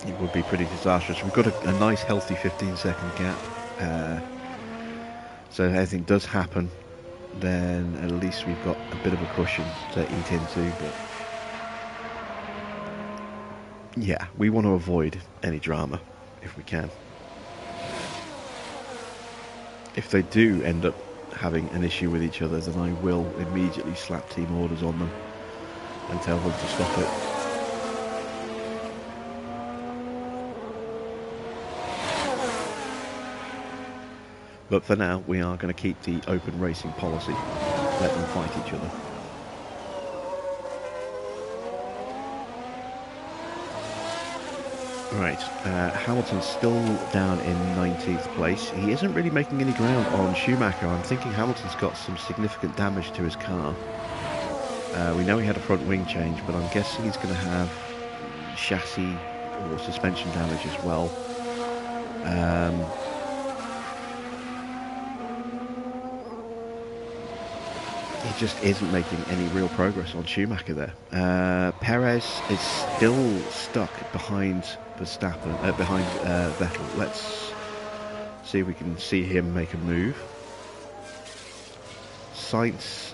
It would be pretty disastrous. We've got a nice healthy 15-second gap. So if anything does happen, then at least we've got a bit of a cushion to eat into. But yeah, we want to avoid any drama if we can. If they do end up having an issue with each other, then I will immediately slap team orders on them and tell them to stop it. But for now, we are going to keep the open racing policy. Let them fight each other. Right, Hamilton's still down in 19th place. He isn't really making any ground on Schumacher. I'm thinking Hamilton's got some significant damage to his car. We know he had a front wing change, but I'm guessing he's going to have chassis or suspension damage as well. He just isn't making any real progress on Schumacher there. Perez is still stuck behind Verstappen, behind Vettel. Let's see if we can see him make a move. Sainz,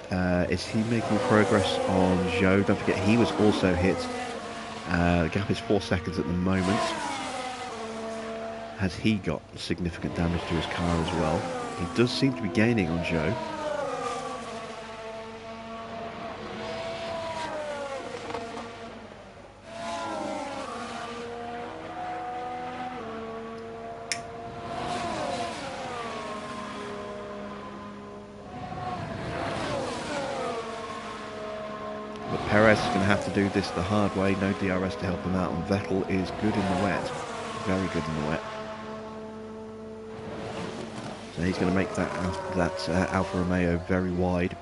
is he making progress on Zhou? Don't forget he was also hit. The gap is 4 seconds at the moment. Has he got significant damage to his car as well? He does seem to be gaining on Zhou. Perez is going to have to do this the hard way. No DRS to help him out, and Vettel is good in the wet. Very good in the wet. So he's going to make that Alfa Romeo very wide.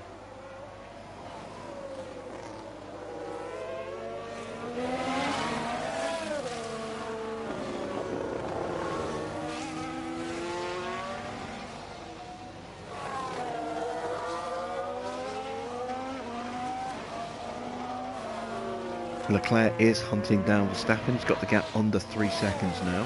Leclerc is hunting down Verstappen. He's got the gap under 3 seconds now.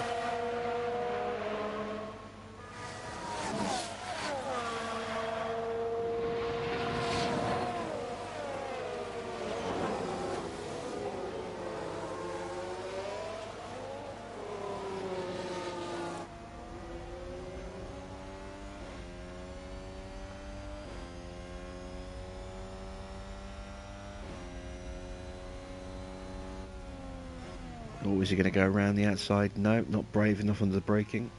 Or is he going to go around the outside? No, not brave enough under the braking.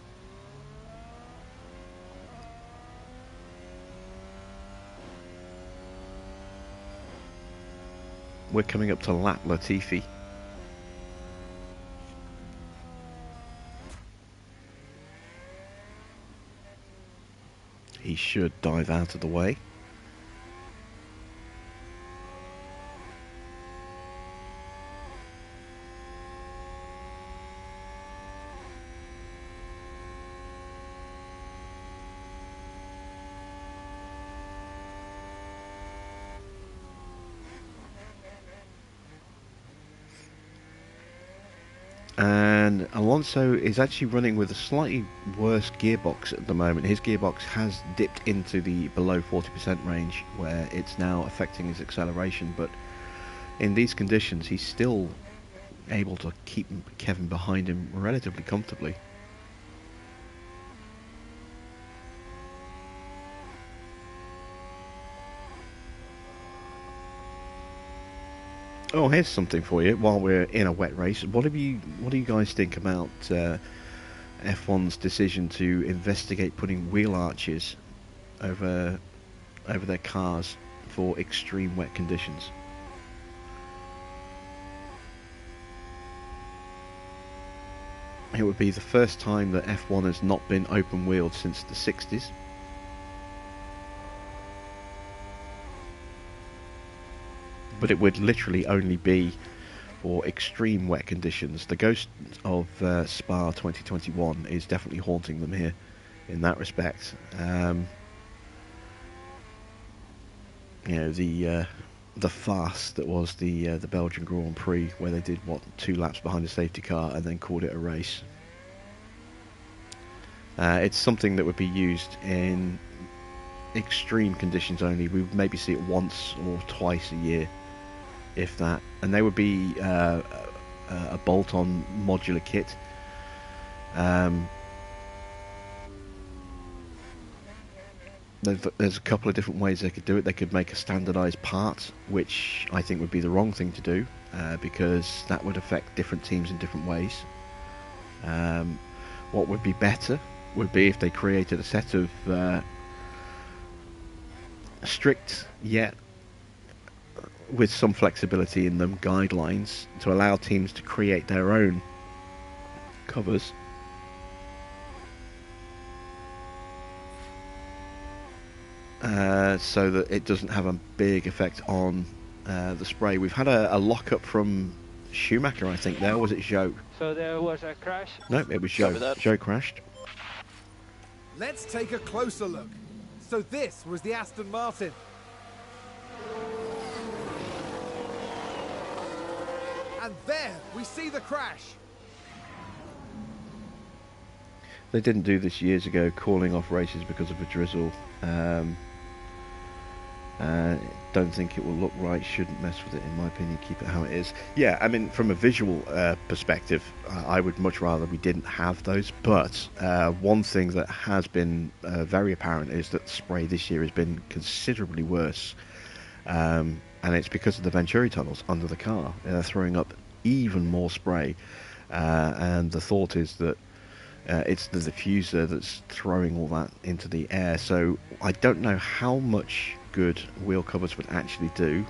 We're coming up to lap Latifi. He should dive out of the way. And Alonso is actually running with a slightly worse gearbox at the moment. His gearbox has dipped into the below 40% range, where it's now affecting his acceleration, but in these conditions he's still able to keep Kevin behind him relatively comfortably. Oh, here's something for you while we're in a wet race. What do you guys think about F1's decision to investigate putting wheel arches over their cars for extreme wet conditions? It would be the first time that F1 has not been open wheeled since the 60s. But it would literally only be for extreme wet conditions. The ghost of Spa 2021 is definitely haunting them here in that respect. You know, the farce that was the Belgian Grand Prix, where they did 2 laps behind a safety car and then called it a race. It's something that would be used in extreme conditions only. We would maybe see it once or twice a year, if that, and they would be a bolt-on modular kit. There's a couple of different ways they could do it. They could make a standardized part, which I think would be the wrong thing to do, because that would affect different teams in different ways. What would be better would be if they created a set of strict yet with some flexibility in them guidelines to allow teams to create their own covers. So that it doesn't have a big effect on the spray. We've had a lock-up from Schumacher, I think. There was it Zhou? So there was a crash? No, it was Zhou. Zhou crashed. Let's take a closer look. So this was the Aston Martin. And there we see the crash. They didn't do this years ago, calling off races because of a drizzle. Don't think it will look right, shouldn't mess with it in my opinion, keep it how it is. Yeah, I mean, from a visual perspective, I would much rather we didn't have those, but one thing that has been very apparent is that the spray this year has been considerably worse, and it's because of the Venturi tunnels under the car. They're throwing up even more spray, and the thought is that it's the diffuser that's throwing all that into the air. So I don't know how much good wheel covers would actually do.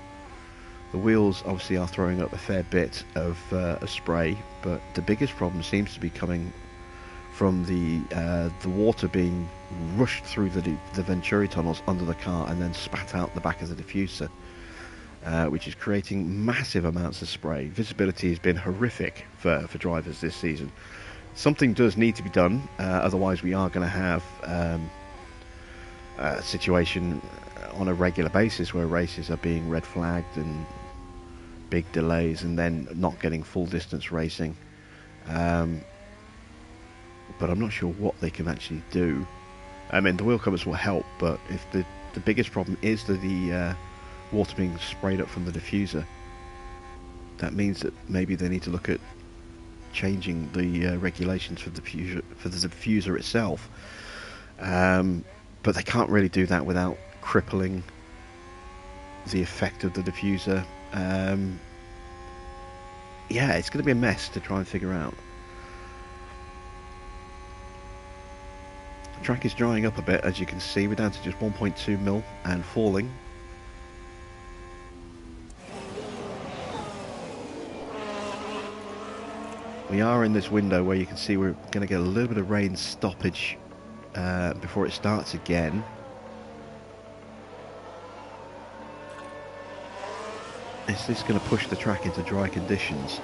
The wheels obviously are throwing up a fair bit of spray, but the biggest problem seems to be coming from the water being rushed through the Venturi tunnels under the car and then spat out the back of the diffuser, which is creating massive amounts of spray. Visibility has been horrific for drivers this season. Something does need to be done, otherwise we are going to have a situation on a regular basis where races are being red flagged and big delays and then not getting full distance racing. But I'm not sure what they can actually do. I mean, the wheel covers will help, but if the biggest problem is the water being sprayed up from the diffuser, that means that maybe they need to look at changing the regulations for the diffuser itself. But they can't really do that without crippling the effect of the diffuser. Yeah, it's going to be a mess to try and figure out. The track is drying up a bit, as you can see. We're down to just 1.2 mil and falling. We are in this window where you can see we're going to get a little bit of rain stoppage before it starts again. Is this going to push the track into dry conditions?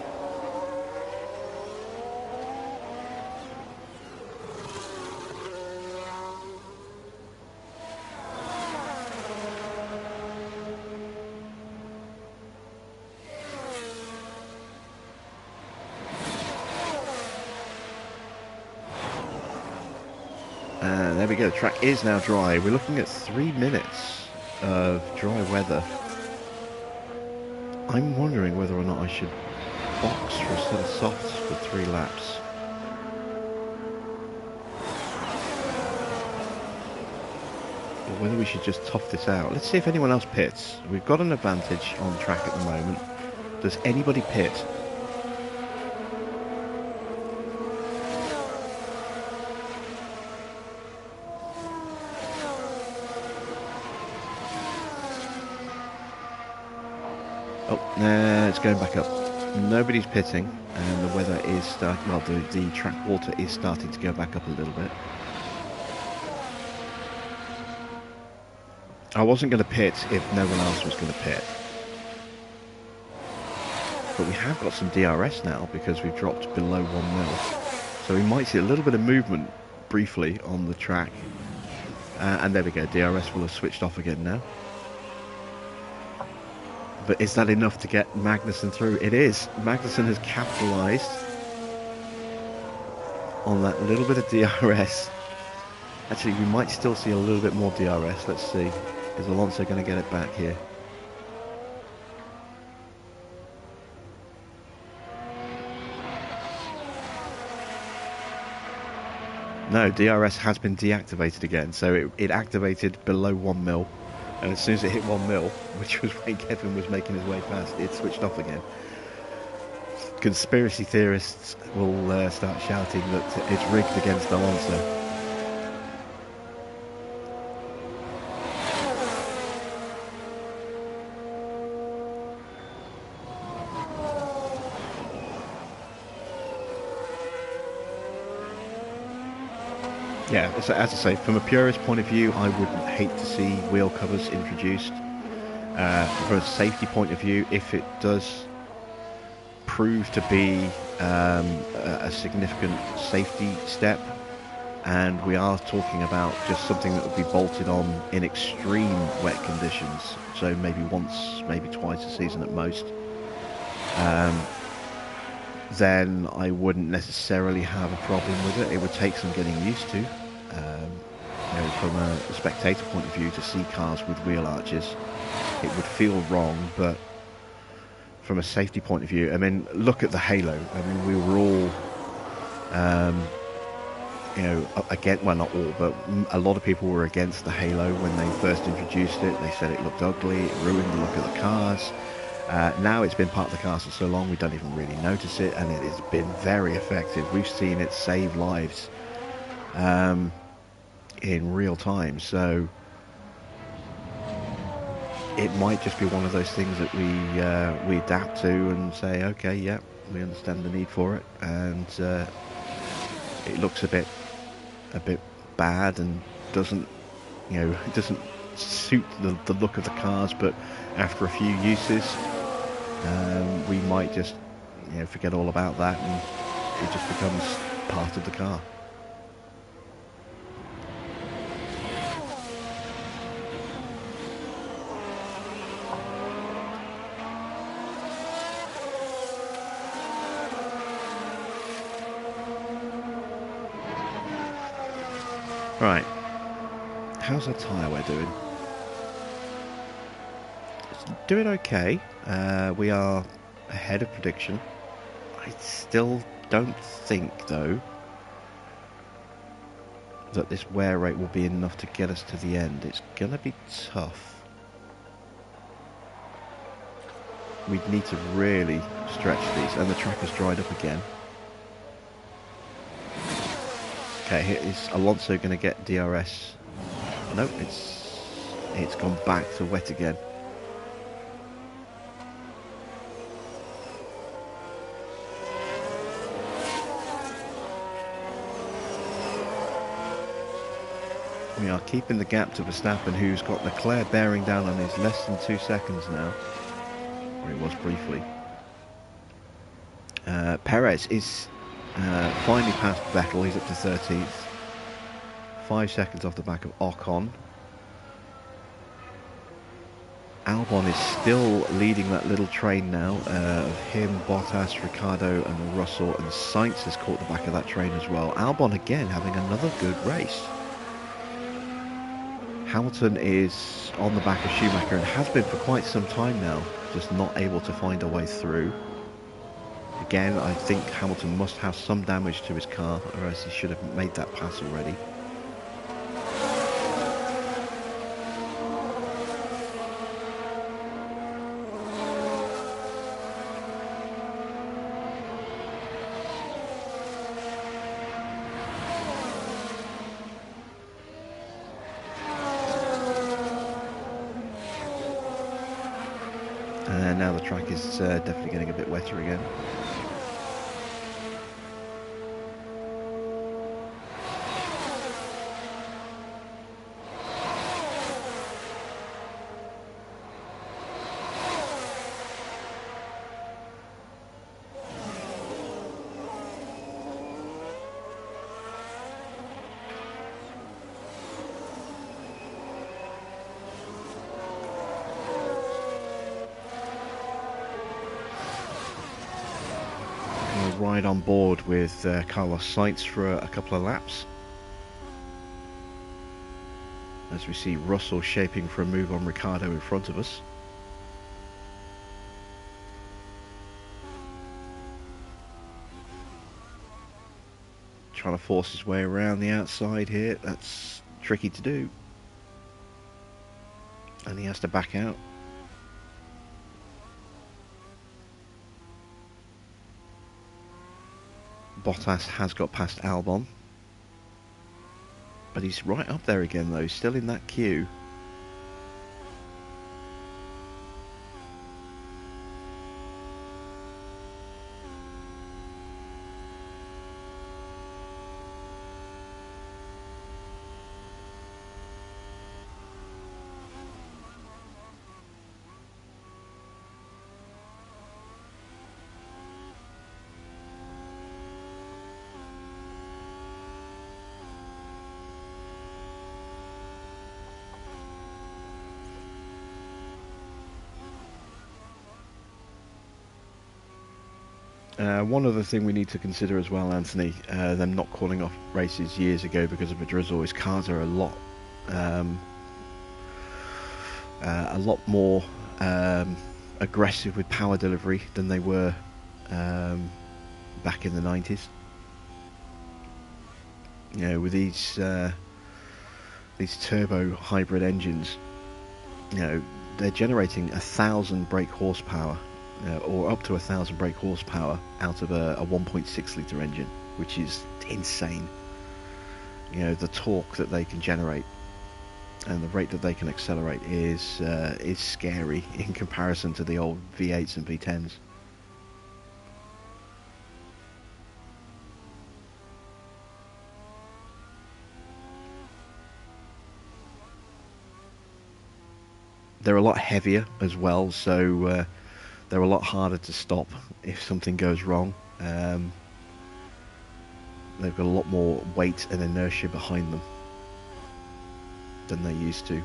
And there we go, the track is now dry. We're looking at 3 minutes of dry weather. I'm wondering whether or not I should box for a set of softs for 3 laps. Or whether we should just tough this out. Let's see if anyone else pits. We've got an advantage on track at the moment. Does anybody pit? Oh, nah, it's going back up. Nobody's pitting, and the weather is starting. Well, the track water is starting to go back up a little bit. I wasn't going to pit if no one else was going to pit. But we have got some DRS now because we've dropped below 1 mil. So we might see a little bit of movement briefly on the track. And there we go, DRS will have switched off again now. But is that enough to get Magnussen through? It is. Magnussen has capitalised on that little bit of DRS. Actually, we might still see a little bit more DRS. Let's see. Is Alonso going to get it back here? No, DRS has been deactivated again. So it activated below 1 mil. And as soon as it hit 1 mil, which was when Kevin was making his way past, it switched off again. Conspiracy theorists will start shouting that it's rigged against Alonso. Yeah, so as I say, from a purist point of view, I wouldn't hate to see wheel covers introduced. From a safety point of view, if it does prove to be a significant safety step, and we are talking about just something that would be bolted on in extreme wet conditions, so maybe once, maybe twice a season at most, then I wouldn't necessarily have a problem with it. It would take some getting used to. You know, from a spectator point of view, to see cars with wheel arches, it would feel wrong, but from a safety point of view, I mean, look at the halo. I mean, we were all, you know, again, well, not all, but a lot of people were against the halo when they first introduced it. They said it looked ugly, it ruined the look of the cars. Now it's been part of the car for so long we don't even really notice it, and it has been very effective. We've seen it save lives in real time, so it might just be one of those things that we adapt to and say, okay, yeah, we understand the need for it, and it looks a bit bad and doesn't, you know, it doesn't suit the look of the cars, but after a few uses, we might just, you know, forget all about that, and it just becomes part of the car. Right, how's our tyre wear doing? It's doing okay. We are ahead of prediction. I still don't think, though, that this wear rate will be enough to get us to the end. It's going to be tough. We'd need to really stretch these, and the track has dried up again. Okay, is Alonso going to get DRS? No, it's gone back to wet again. We are keeping the gap to Verstappen, who's got Leclerc bearing down on his less than 2 seconds now, or it was briefly. Perez is finally past Vettel. He's up to 13th, 5 seconds off the back of Ocon. Albon is still leading that little train now of him, Bottas, Ricciardo and Russell, and Sainz has caught the back of that train as well. Albon again having another good race. Hamilton is on the back of Schumacher and has been for quite some time now, just not able to find a way through. Again, I think Hamilton must have some damage to his car, or else he should have made that pass already. And now the track is definitely getting a bit wetter again. Ride on board with Carlos Sainz for a couple of laps, as we see Russell shaping for a move on Ricciardo in front of us. Trying to force his way around the outside here, that's tricky to do, and he has to back out. Bottas has got past Albon, but he's right up there again though, still in that queue. One other thing we need to consider as well, Anthony, them not calling off races years ago because of a drizzle, is cars are a lot more aggressive with power delivery than they were back in the 90s. You know, with these turbo hybrid engines, you know, they're generating 1,000 brake horsepower. Or up to 1,000 brake horsepower out of a 1.6 litre engine, which is insane. You know, the torque that they can generate and the rate that they can accelerate is scary in comparison to the old V8s and V10s. They're a lot heavier as well, so they're a lot harder to stop if something goes wrong. They've got a lot more weight and inertia behind them than they used to.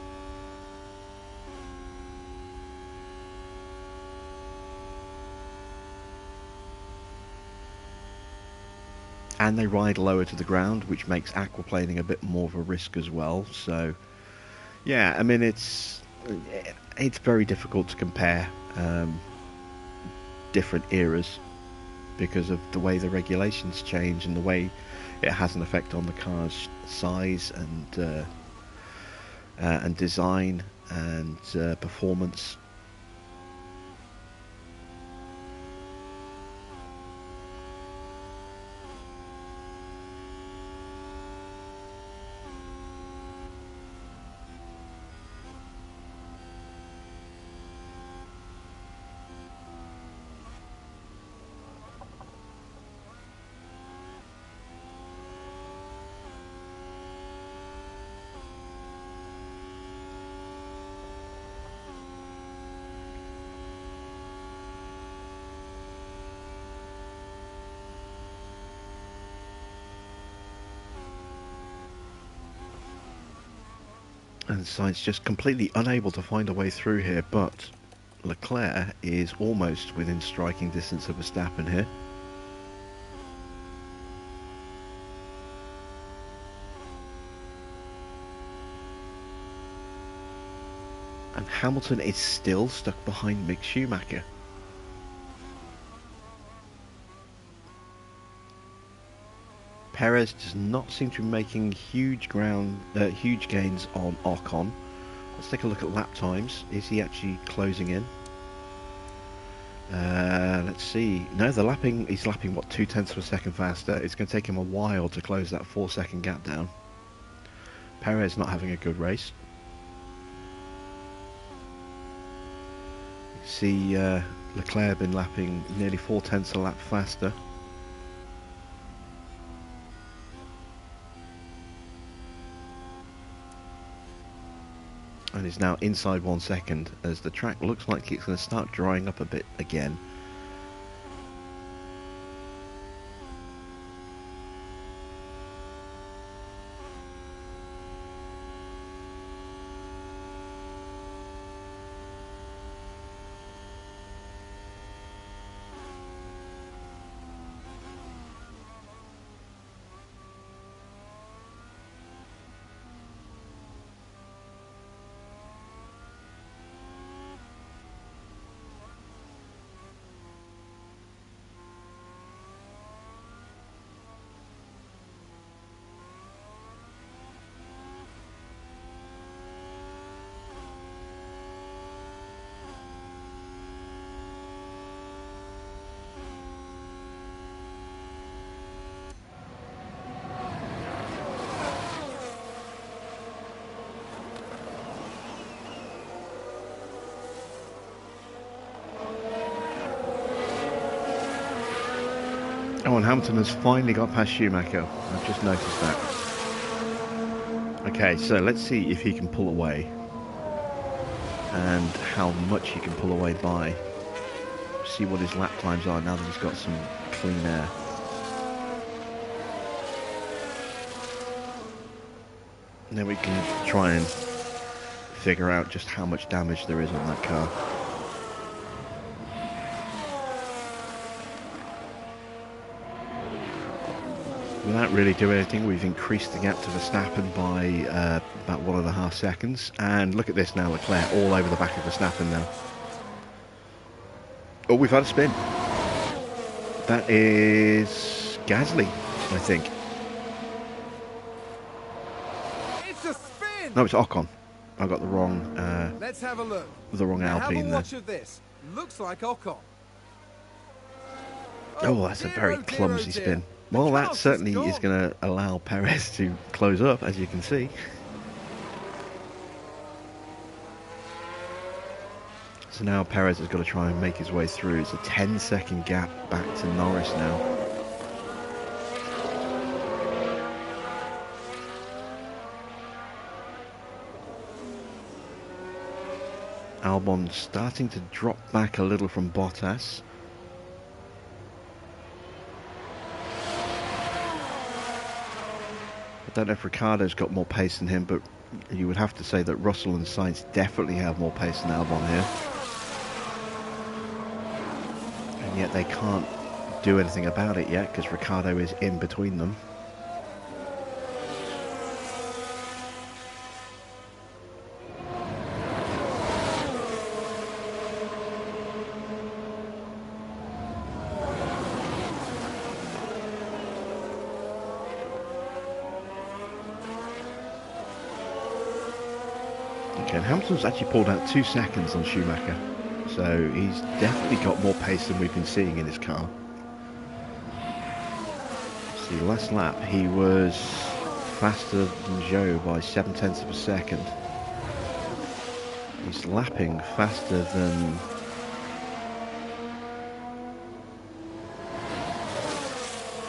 And they ride lower to the ground, which makes aquaplaning a bit more of a risk as well. So, yeah, I mean, it's very difficult to compare different eras because of the way the regulations change and the way it has an effect on the car's size and design and performance. And Sainz just completely unable to find a way through here, but Leclerc is almost within striking distance of Verstappen here. Hamilton is still stuck behind Mick Schumacher. Perez does not seem to be making huge gains on Ocon. Let's take a look at lap times. Is he actually closing in? Let's see. No, he's lapping what, 0.2 of a second faster. It's going to take him a while to close that 4-second gap down. Perez not having a good race. You see Leclerc been lapping nearly 0.4 a lap faster. And is now inside 1 second as the track looks like it's going to start drying up a bit again. Oh, and Hamilton has finally got past Schumacher. I've just noticed that. Okay, so let's see if he can pull away. And how much he can pull away by. See what his lap times are now that he's got some clean air. And then we can try and figure out just how much damage there is on that car. Without really doing anything, we've increased the gap to Verstappen by about 1.5 seconds. And look at this now, Leclerc all over the back of Verstappen now. Oh, we've had a spin. That is Gasly, I think. It's a spin. No, it's Ocon. I got the wrong. Let's have a look. The wrong Alpine have a there. watch of this. Looks like Ocon. Oh, that's a very clumsy spin. Well, that certainly is going to allow Perez to close up, as you can see. So now Perez has got to try and make his way through. It's a 10-second gap back to Norris now. Albon starting to drop back a little from Bottas. I don't know if Ricciardo's got more pace than him, but you would have to say that Russell and Sainz definitely have more pace than Albon here. And yet they can't do anything about it yet because Ricciardo is in between them. Okay, and Hamilton's actually pulled out 2 seconds on Schumacher, so he's definitely got more pace than we've been seeing in his car. See, last lap he was faster than Zhou by 0.7 of a second. He's lapping faster than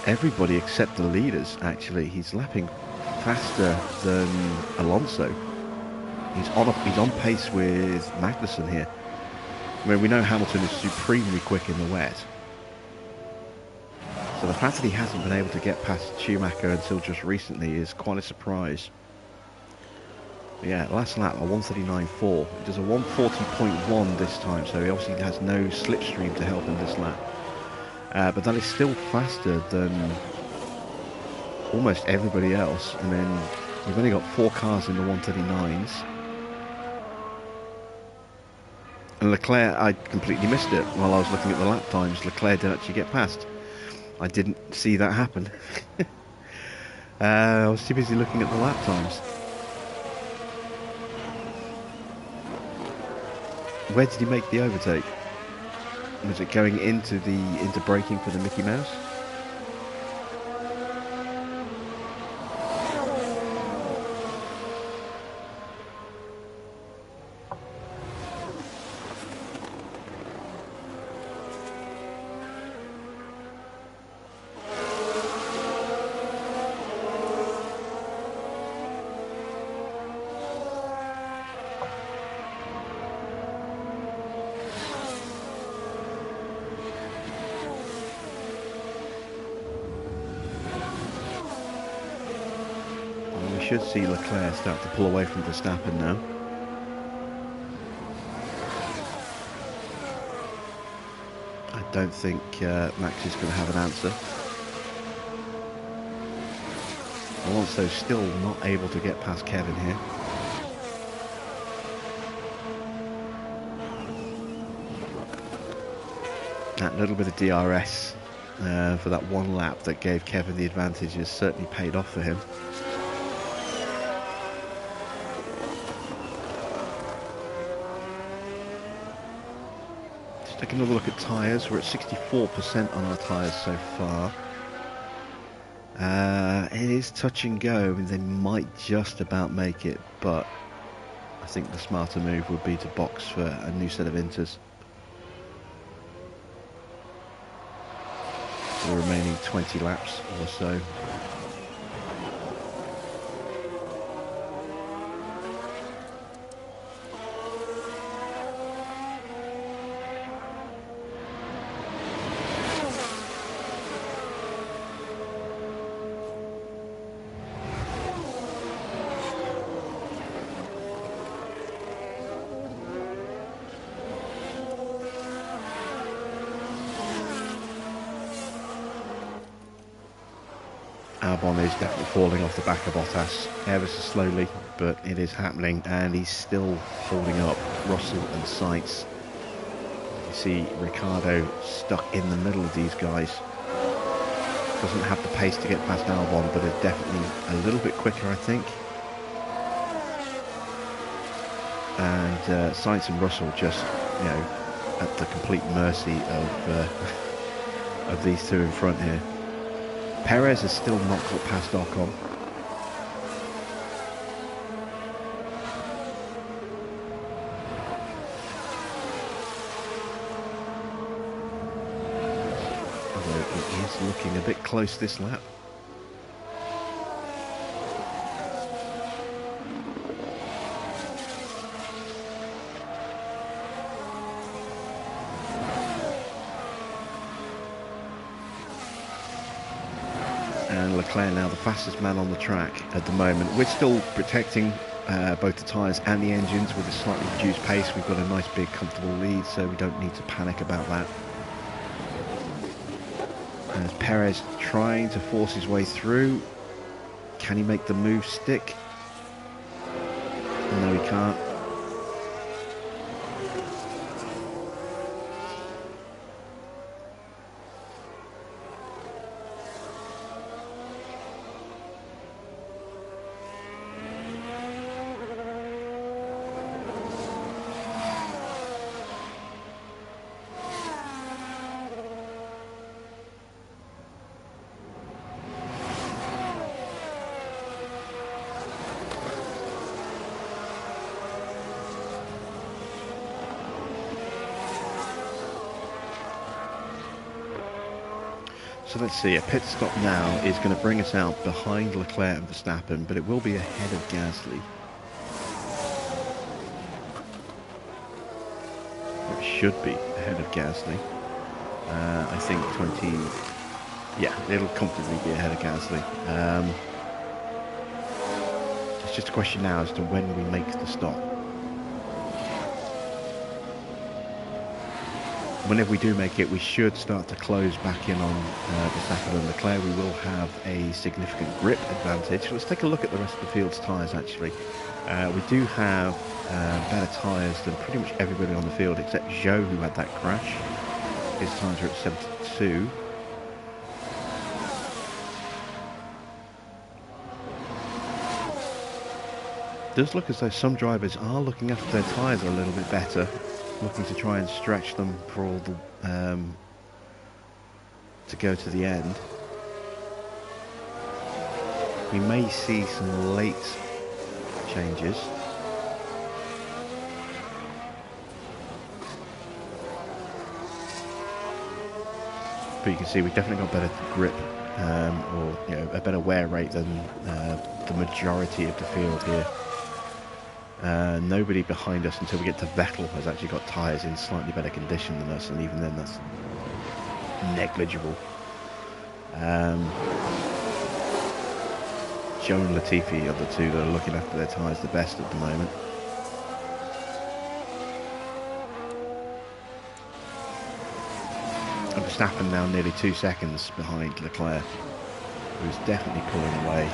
everybody except the leaders, actually. He's lapping faster than Alonso. He's on pace with Magnussen here. I mean, we know Hamilton is supremely quick in the wet. So the fact that he hasn't been able to get past Schumacher until just recently is quite a surprise. But yeah, last lap, a 1:39.4. He does a 1:40.1 this time, so he obviously has no slipstream to help him this lap. But that is still faster than almost everybody else. And then we've only got 4 cars in the 139s. And Leclerc, I completely missed it while I was looking at the lap times. Leclerc did actually get past. I didn't see that happen. I was too busy looking at the lap times. Where did he make the overtake? Was it going into braking for the Mickey Mouse? Should see Leclerc start to pull away from Verstappen now. I don't think Max is going to have an answer. Alonso's still not able to get past Kevin here. That little bit of DRS for that one lap that gave Kevin the advantage has certainly paid off for him. Take another look at tyres. We're at 64% on our tyres so far. It is touch and go. I mean, they might just about make it, but I think the smarter move would be to box for a new set of inters for the remaining 20 laps or so. Albon is definitely falling off the back of Bottas ever so slowly, but it is happening, and he's still holding up Russell and Sainz. You see Ricciardo stuck in the middle of these guys. Doesn't have the pace to get past Albon, but is definitely a little bit quicker, I think. And Sainz and Russell just, you know, at the complete mercy of these two in front here. Perez has still not got past Ocon. Although it is looking a bit close this lap. And Leclerc now the fastest man on the track at the moment. We're still protecting both the tyres and the engines with a slightly reduced pace. We've got a nice big comfortable lead, so we don't need to panic about that. As Perez trying to force his way through. Can he make the move stick? No, he can't. So let's see, a pit stop now is going to bring us out behind Leclerc and Verstappen, but it will be ahead of Gasly. It should be ahead of Gasly. I think 20... Yeah, it'll comfortably be ahead of Gasly. It's just a question now as to when we make the stop. whenever we do make it, we should start to close back in on Verstappen and Leclerc. We will have a significant grip advantage. Let's take a look at the rest of the field's tyres, actually. We do have better tyres than pretty much everybody on the field except Zhou, who had that crash. His tyres are at 72. It does look as though some drivers are looking after their tyres a little bit better, looking to try and stretch them for all the to go to the end. We may see some late changes. But you can see we've definitely got better grip, or a better wear rate than the majority of the field here. Nobody behind us until we get to Vettel has actually got tyres in slightly better condition than us, and even then that's negligible. Joe and Latifi are the two that are looking after their tyres the best at the moment. And Verstappen now nearly 2 seconds behind Leclerc, who's definitely pulling away,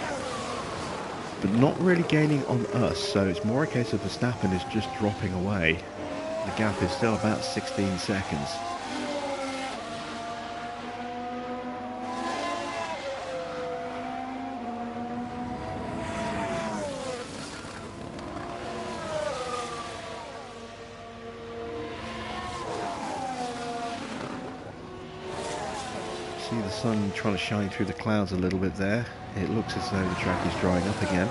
but not really gaining on us, so it's more a case of Verstappen is just dropping away. The gap is still about 16 seconds. See the sun trying to shine through the clouds a little bit there. It looks as though the track is drying up again.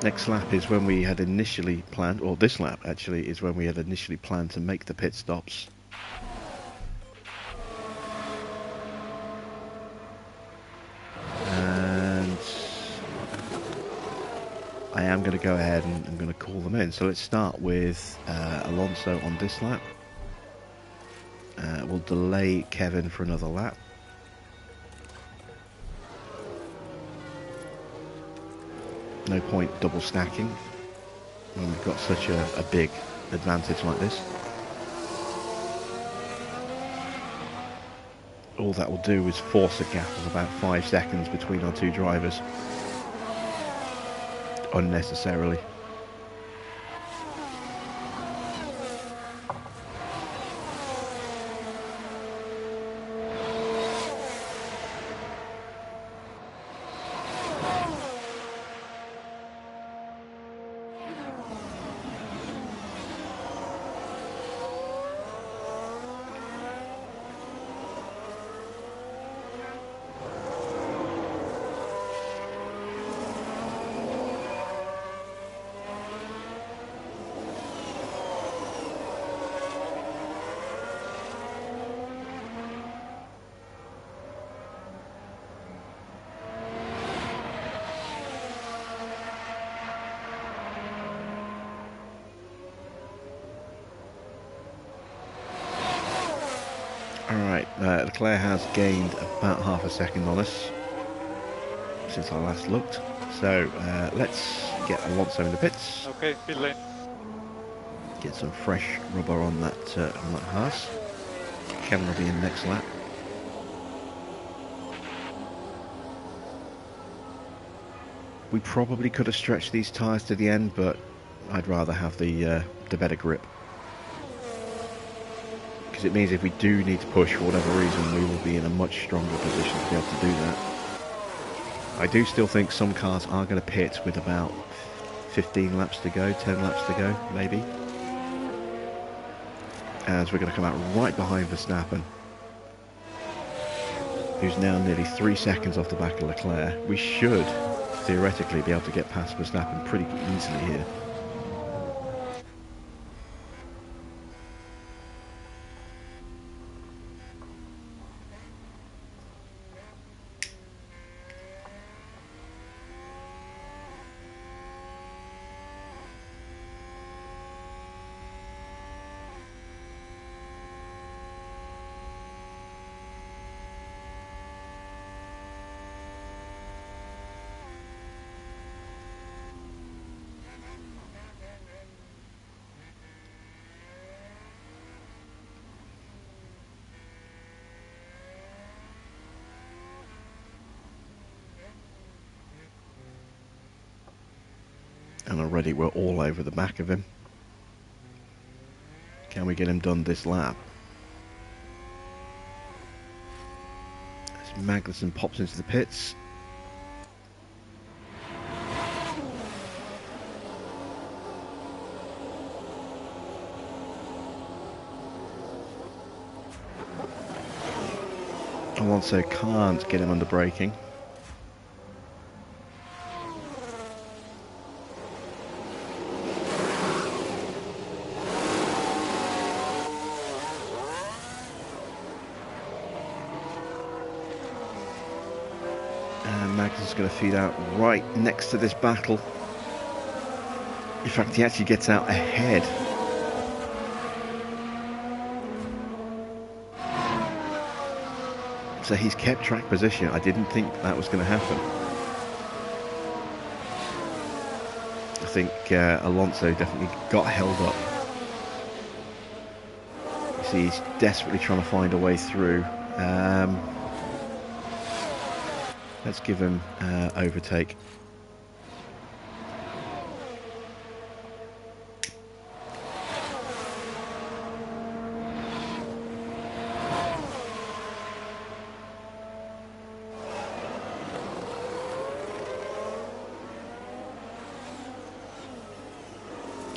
Next lap is when we had initially planned, or this lap actually is when we had initially planned to make the pit stops. And I am going to go ahead and I'm going to call them in. So let's start with Alonso on this lap. We'll delay Kevin for another lap. No point double stacking when we've got such a big advantage like this. All that will do is force a gap of about 5 seconds between our two drivers unnecessarily. Alright, Leclerc has gained about half a second on us since I last looked. So let's get Alonso in the pits. Okay, pit lane. Get some fresh rubber on that HAAS. Kevin will be in next lap. We probably could have stretched these tyres to the end, but I'd rather have the better grip. Because it means if we do need to push for whatever reason, we will be in a much stronger position to be able to do that. I do still think some cars are going to pit with about 15 laps to go, 10 laps to go, maybe. As we're going to come out right behind Verstappen, who's now nearly 3 seconds off the back of Leclerc. We should theoretically be able to get past Verstappen pretty easily here. And already we're all over the back of him. Can we get him done this lap? As Magnussen pops into the pits. Alonso can't get him under braking. And Magnussen's going to feed out right next to this battle. In fact, he actually gets out ahead. So he's kept track position. I didn't think that was going to happen. I think Alonso definitely got held up. You see, he's desperately trying to find a way through. Let's give him overtake.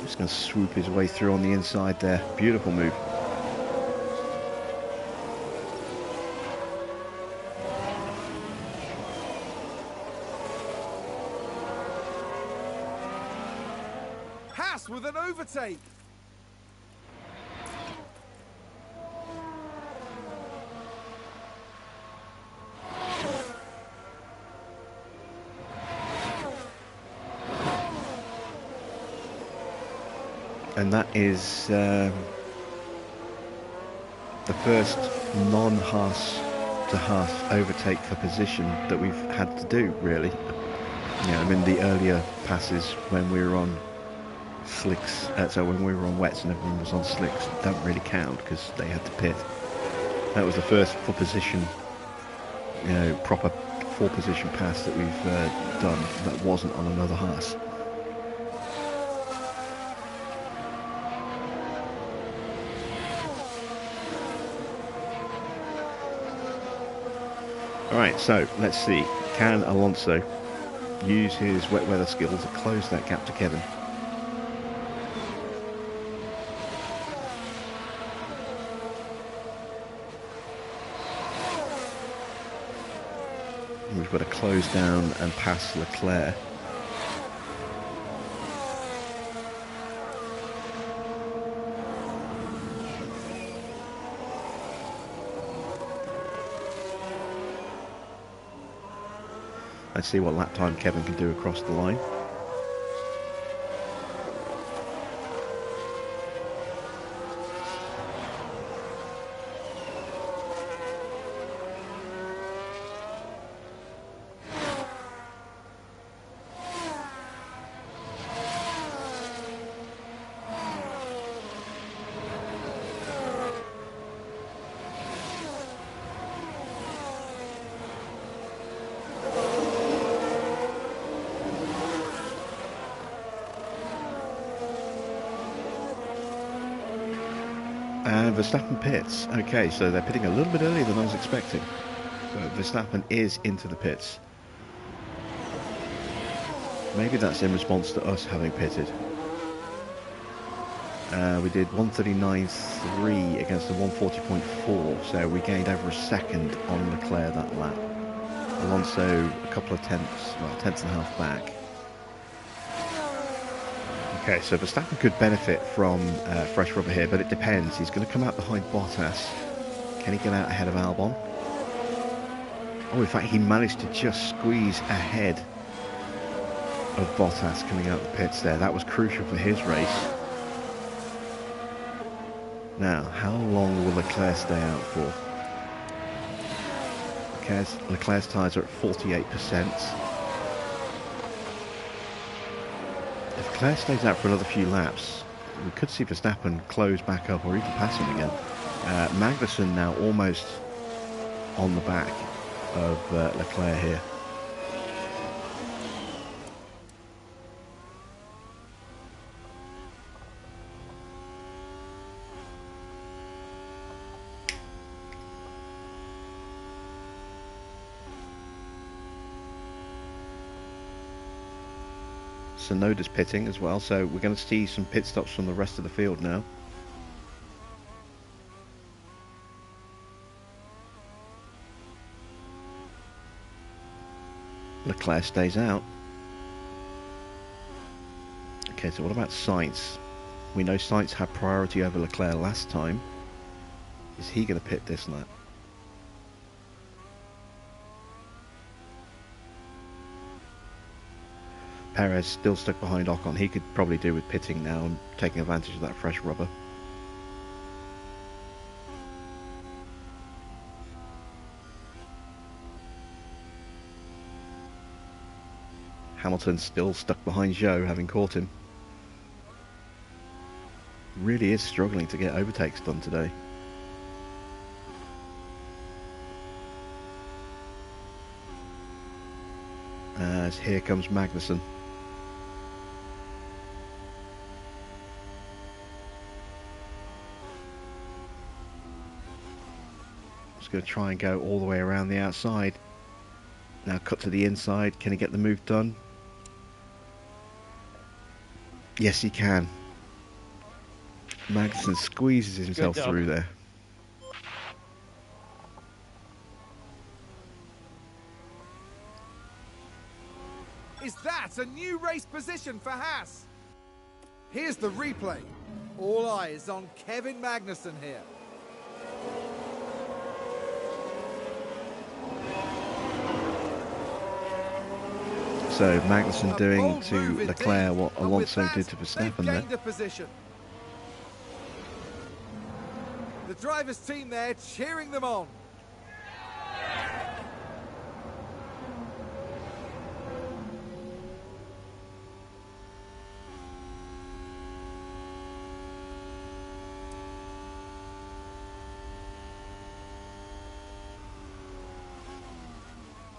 Just going to swoop his way through on the inside there. Beautiful move. Haas with an overtake. And that is the first non-Haas to Haas overtake for position that we've had to do, really. You know, I mean, the earlier passes when we were on slicks, so when we were on wets and everyone was on slicks, don't really count because they had to pit. That was the first full position, you know, proper full position pass that we've done that wasn't on another Haas. Alright, so let's see. Can Alonso use his wet weather skill to close that gap to Kevin? We've got to close down and pass Leclerc. Let's see what lap time Kevin can do across the line. And Verstappen pits. Okay, so they're pitting a little bit earlier than I was expecting. So Verstappen is into the pits. Maybe that's in response to us having pitted. We did 139.3 against the 140.4, so we gained over a second on Leclerc that lap. Alonso a couple of tenths, well, tenths and a half back. Okay, so Verstappen could benefit from fresh rubber here, but it depends. He's going to come out behind Bottas. Can he get out ahead of Albon? Oh, in fact, he managed to just squeeze ahead of Bottas coming out the pits there. That was crucial for his race. Now, how long will Leclerc stay out for? Leclerc's tyres are at 48%. If Leclerc stays out for another few laps, we could see Verstappen close back up or even pass him again. Magnussen now almost on the back of Leclerc here. Sonoda's pitting as well, so we're going to see some pit stops from the rest of the field now. Leclerc stays out. Okay, so what about Sainz? We know Sainz had priority over Leclerc last time. Is he going to pit this lap? Perez still stuck behind Ocon. He could probably do with pitting now and taking advantage of that fresh rubber. Hamilton's still stuck behind Zhou, having caught him. Really is struggling to get overtakes done today. As here comes Magnussen. Just going to try and go all the way around the outside. Now cut to the inside. Can he get the move done? Yes, he can. Magnussen squeezes himself through there. Is that a new race position for Haas? Here's the replay. All eyes on Kevin Magnussen here. So Magnussen doing to Leclerc what Alonso did to Verstappen there. The driver's team there cheering them on.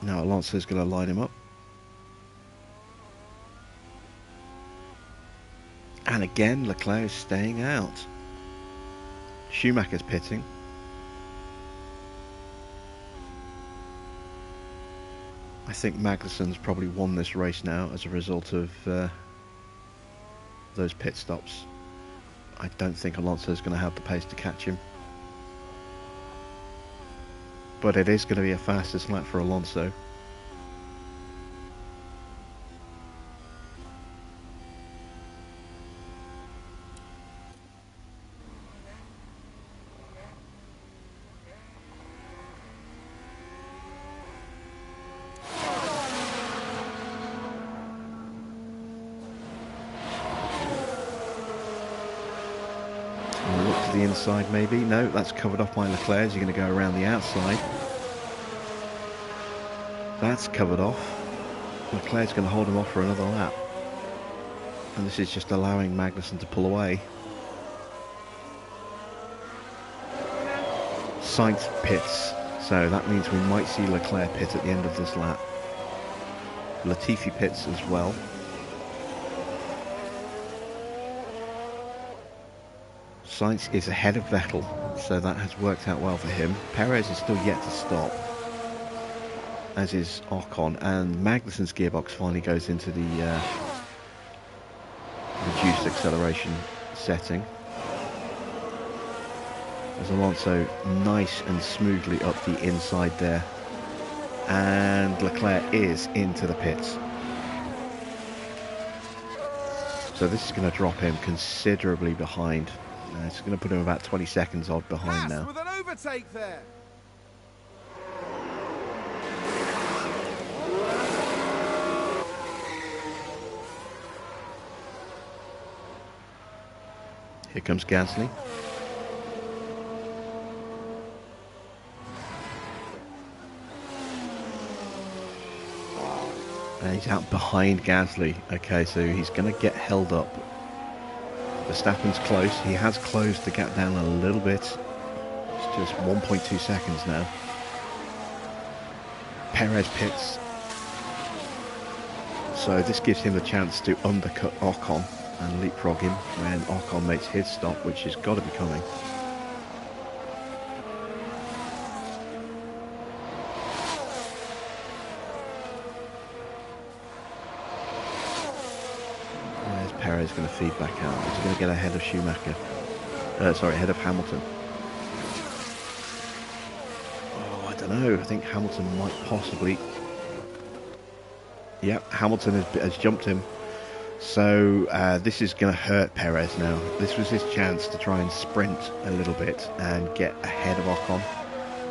Now Alonso's going to line him up. And again, Leclerc is staying out. Schumacher's pitting. I think Magnussen's probably won this race now as a result of those pit stops. I don't think Alonso's going to have the pace to catch him. But it is going to be a fastest lap for Alonso. The inside maybe. No, that's covered off by Leclerc. Is he going to go around the outside? That's covered off. Leclerc's going to hold him off for another lap. And this is just allowing Magnussen to pull away. Sainz pits. So that means we might see Leclerc pit at the end of this lap. Latifi pits as well. Sainz is ahead of Vettel, so that has worked out well for him. Perez is still yet to stop, as is Ocon, and Magnussen's gearbox finally goes into the reduced acceleration setting. As Alonso nice and smoothly up the inside there, and Leclerc is into the pits. So this is going to drop him considerably behind. It's going to put him about 20 seconds odd behind now. With an overtake there. Here comes Gasly. And he's out behind Gasly. Okay, so he's going to get held up. Verstappen's close. He has closed the gap down a little bit. It's just 1.2 seconds now. Perez pits. So this gives him the chance to undercut Ocon and leapfrog him when Ocon makes his stop, which has got to be coming. Perez going to feed back out? Is he going to get ahead of Schumacher? Sorry, ahead of Hamilton. Oh, I don't know. I think Hamilton might possibly... Yep, Hamilton has jumped him. So this is going to hurt Perez now. This was his chance to try and sprint a little bit and get ahead of Ocon.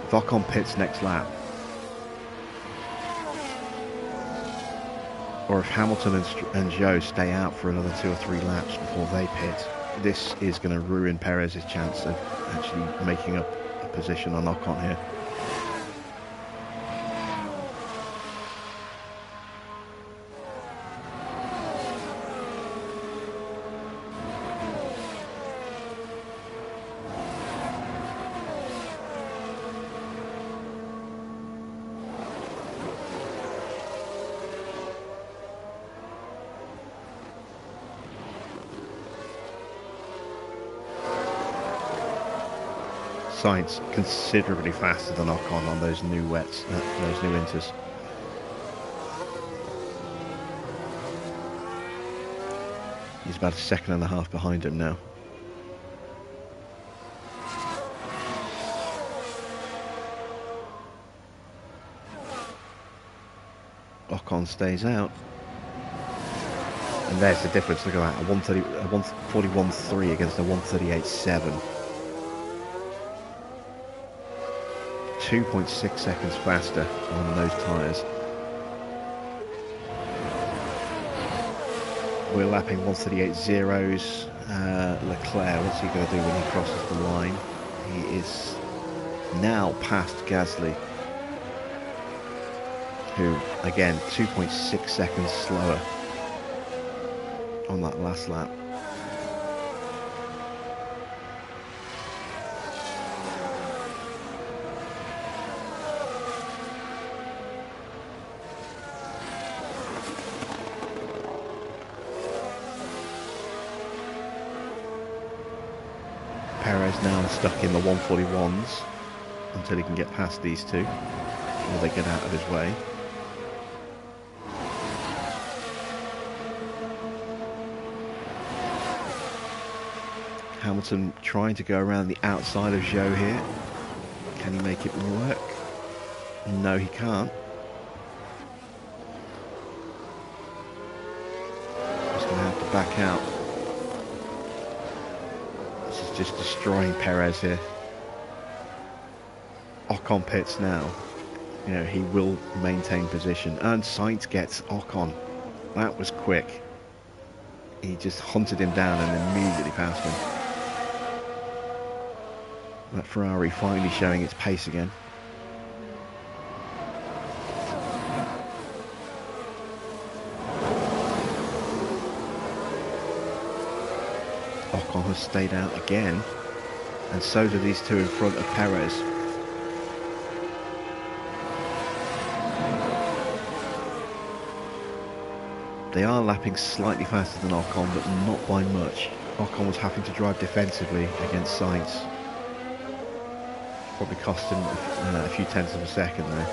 If Ocon pits next lap, or if Hamilton and Zhou stay out for another 2 or 3 laps before they pit, this is going to ruin Perez's chance of actually making up a position on Ocon here. Sainz considerably faster than Ocon on those new wets, those new inters. He's about 1.5 seconds behind him now. Ocon stays out. And there's the difference, look at that, a 141.3 against a 138.7. 2.6 seconds faster on those tyres. We're lapping 138.0s. Leclerc, what's he going to do when he crosses the line? He is now past Gasly, who, again, 2.6 seconds slower on that last lap. Perez now stuck in the 141s until he can get past these two, or they get out of his way. Hamilton trying to go around the outside of Zhou here. Can he make it work? No, he can't. He's going to have to back out. This is just destroying Perez here. Ocon pits now. You know, he will maintain position. And Sainz gets Ocon. That was quick. He just hunted him down and immediately passed him. That Ferrari finally showing its pace again. Ocon has stayed out again, and so do these two in front of Perez. They are lapping slightly faster than Ocon, but not by much. Ocon was having to drive defensively against Sainz. Probably cost him a few tenths of a second there.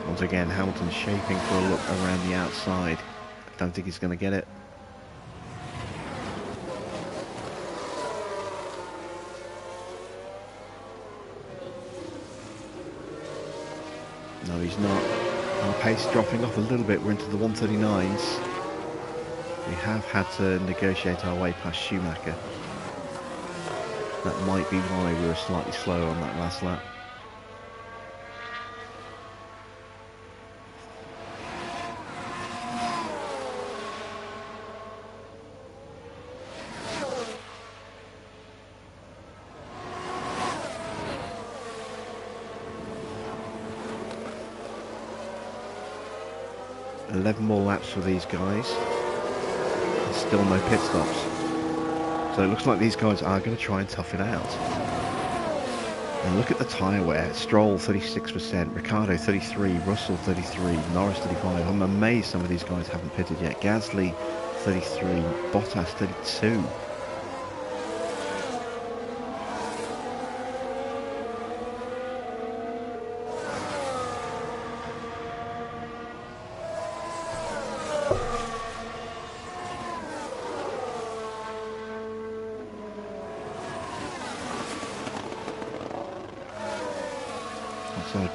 Once again, Hamilton's shaping for a look around the outside. I don't think he's going to get it. No, he's not. Our pace dropping off a little bit. We're into the 139s. We have had to negotiate our way past Schumacher. That might be why we were slightly slower on that last lap. $11 more laps for these guys. Still no pit stops. So it looks like these guys are going to try and tough it out. And look at the tyre wear. Stroll 36%, Ricciardo 33, Russell 33, Norris 35. I'm amazed some of these guys haven't pitted yet. Gasly 33, Bottas 32.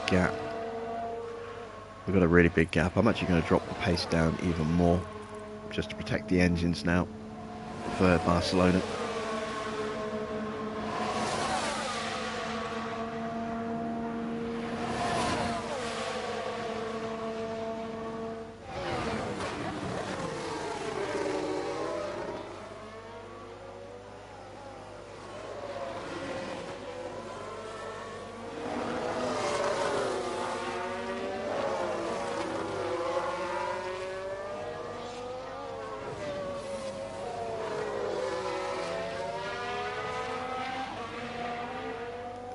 Gap. We've got a really big gap. I'm actually going to drop the pace down even more just to protect the engines now for Barcelona.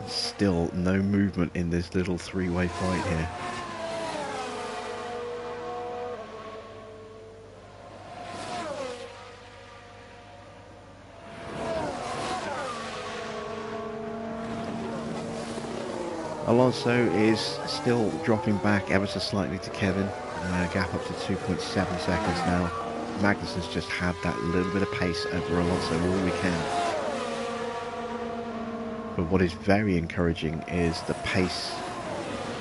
Still no movement in this little three-way fight here. Alonso is still dropping back ever so slightly to Kevin. Gap up to 2.7 seconds now. Magnussen's just had that little bit of pace over Alonso all weekend. But what is very encouraging is the pace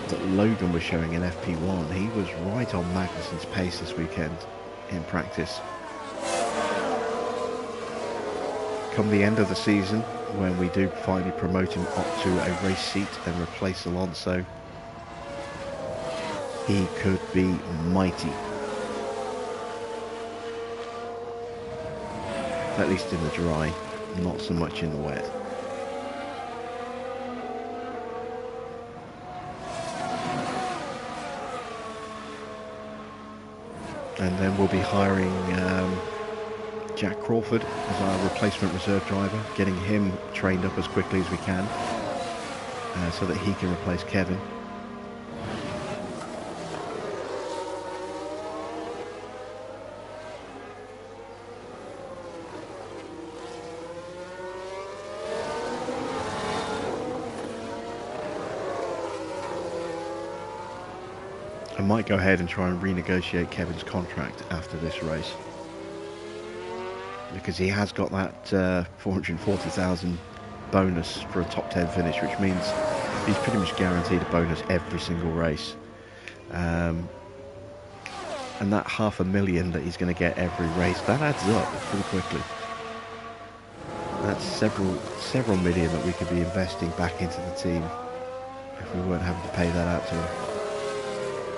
that Logan was showing in FP1. He was right on Magnussen's pace this weekend in practice. Come the end of the season, when we do finally promote him up to a race seat and replace Alonso, he could be mighty. At least in the dry, not so much in the wet. And then we'll be hiring Jack Crawford as our replacement reserve driver, getting him trained up as quickly as we can so that he can replace Kevin. I might go ahead and try and renegotiate Kevin's contract after this race, because he has got that 440,000 bonus for a top 10 finish, which means he's pretty much guaranteed a bonus every single race. And that $500,000 that he's going to get every race, that adds up pretty quickly. That's several million that we could be investing back into the team if we weren't having to pay that out to him.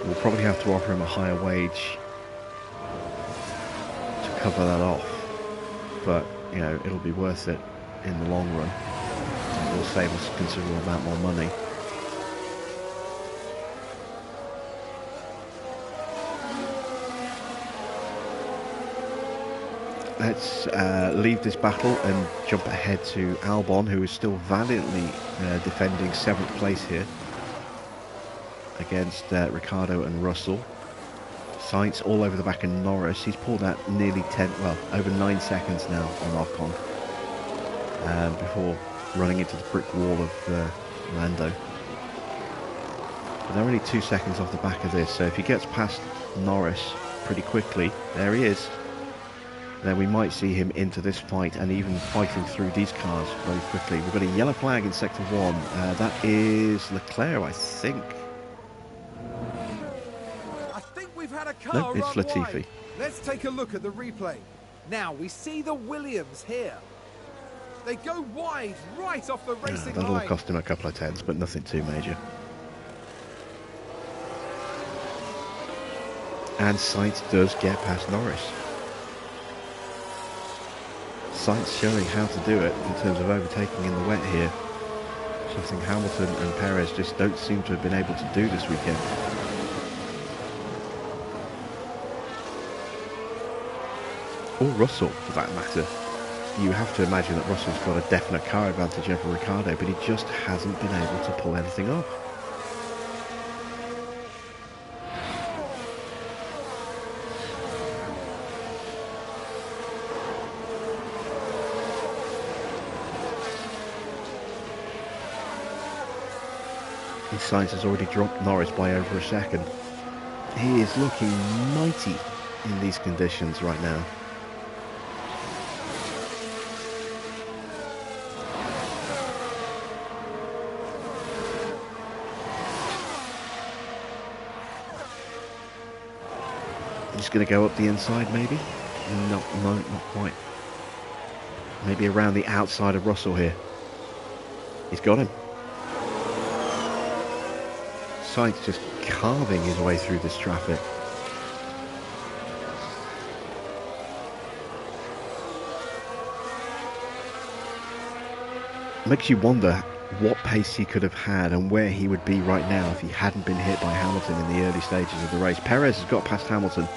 We'll probably have to offer him a higher wage to cover that off, but you know, it'll be worth it in the long run. It will save us a considerable amount more money. Let's leave this battle and jump ahead to Albon, who is still valiantly defending 7th place here against Ricciardo and Russell. Sainz all over the back of Norris. He's pulled out nearly over 9 seconds now on Ocon before running into the brick wall of Lando. But they're only 2 seconds off the back of this, so if he gets past Norris pretty quickly, there he is, then we might see him into this fight and even fighting through these cars very quickly. We've got a yellow flag in Sector 1. That is Leclerc, I think. No, it's Latifi. Wide. Let's take a look at the replay. Now we see the Williams here. They go wide right off the racing that'll line. have cost him a couple of tenths, but nothing too major. And Sainz does get past Norris. Sainz showing how to do it in terms of overtaking in the wet here. Something Hamilton and Perez just don't seem to have been able to do this weekend. or Russell for that matter. You have to imagine that Russell's got a definite car advantage over Ricciardo, but he just hasn't been able to pull anything off. And Sainz has already dropped Norris by over a second. He is looking mighty in these conditions right now. He's going to go up the inside, maybe? No, not quite. Maybe around the outside of Russell here. He's got him. Sainz just carving his way through this traffic. Makes you wonder what pace he could have had and where he would be right now if he hadn't been hit by Hamilton in the early stages of the race. Perez has got past Hamilton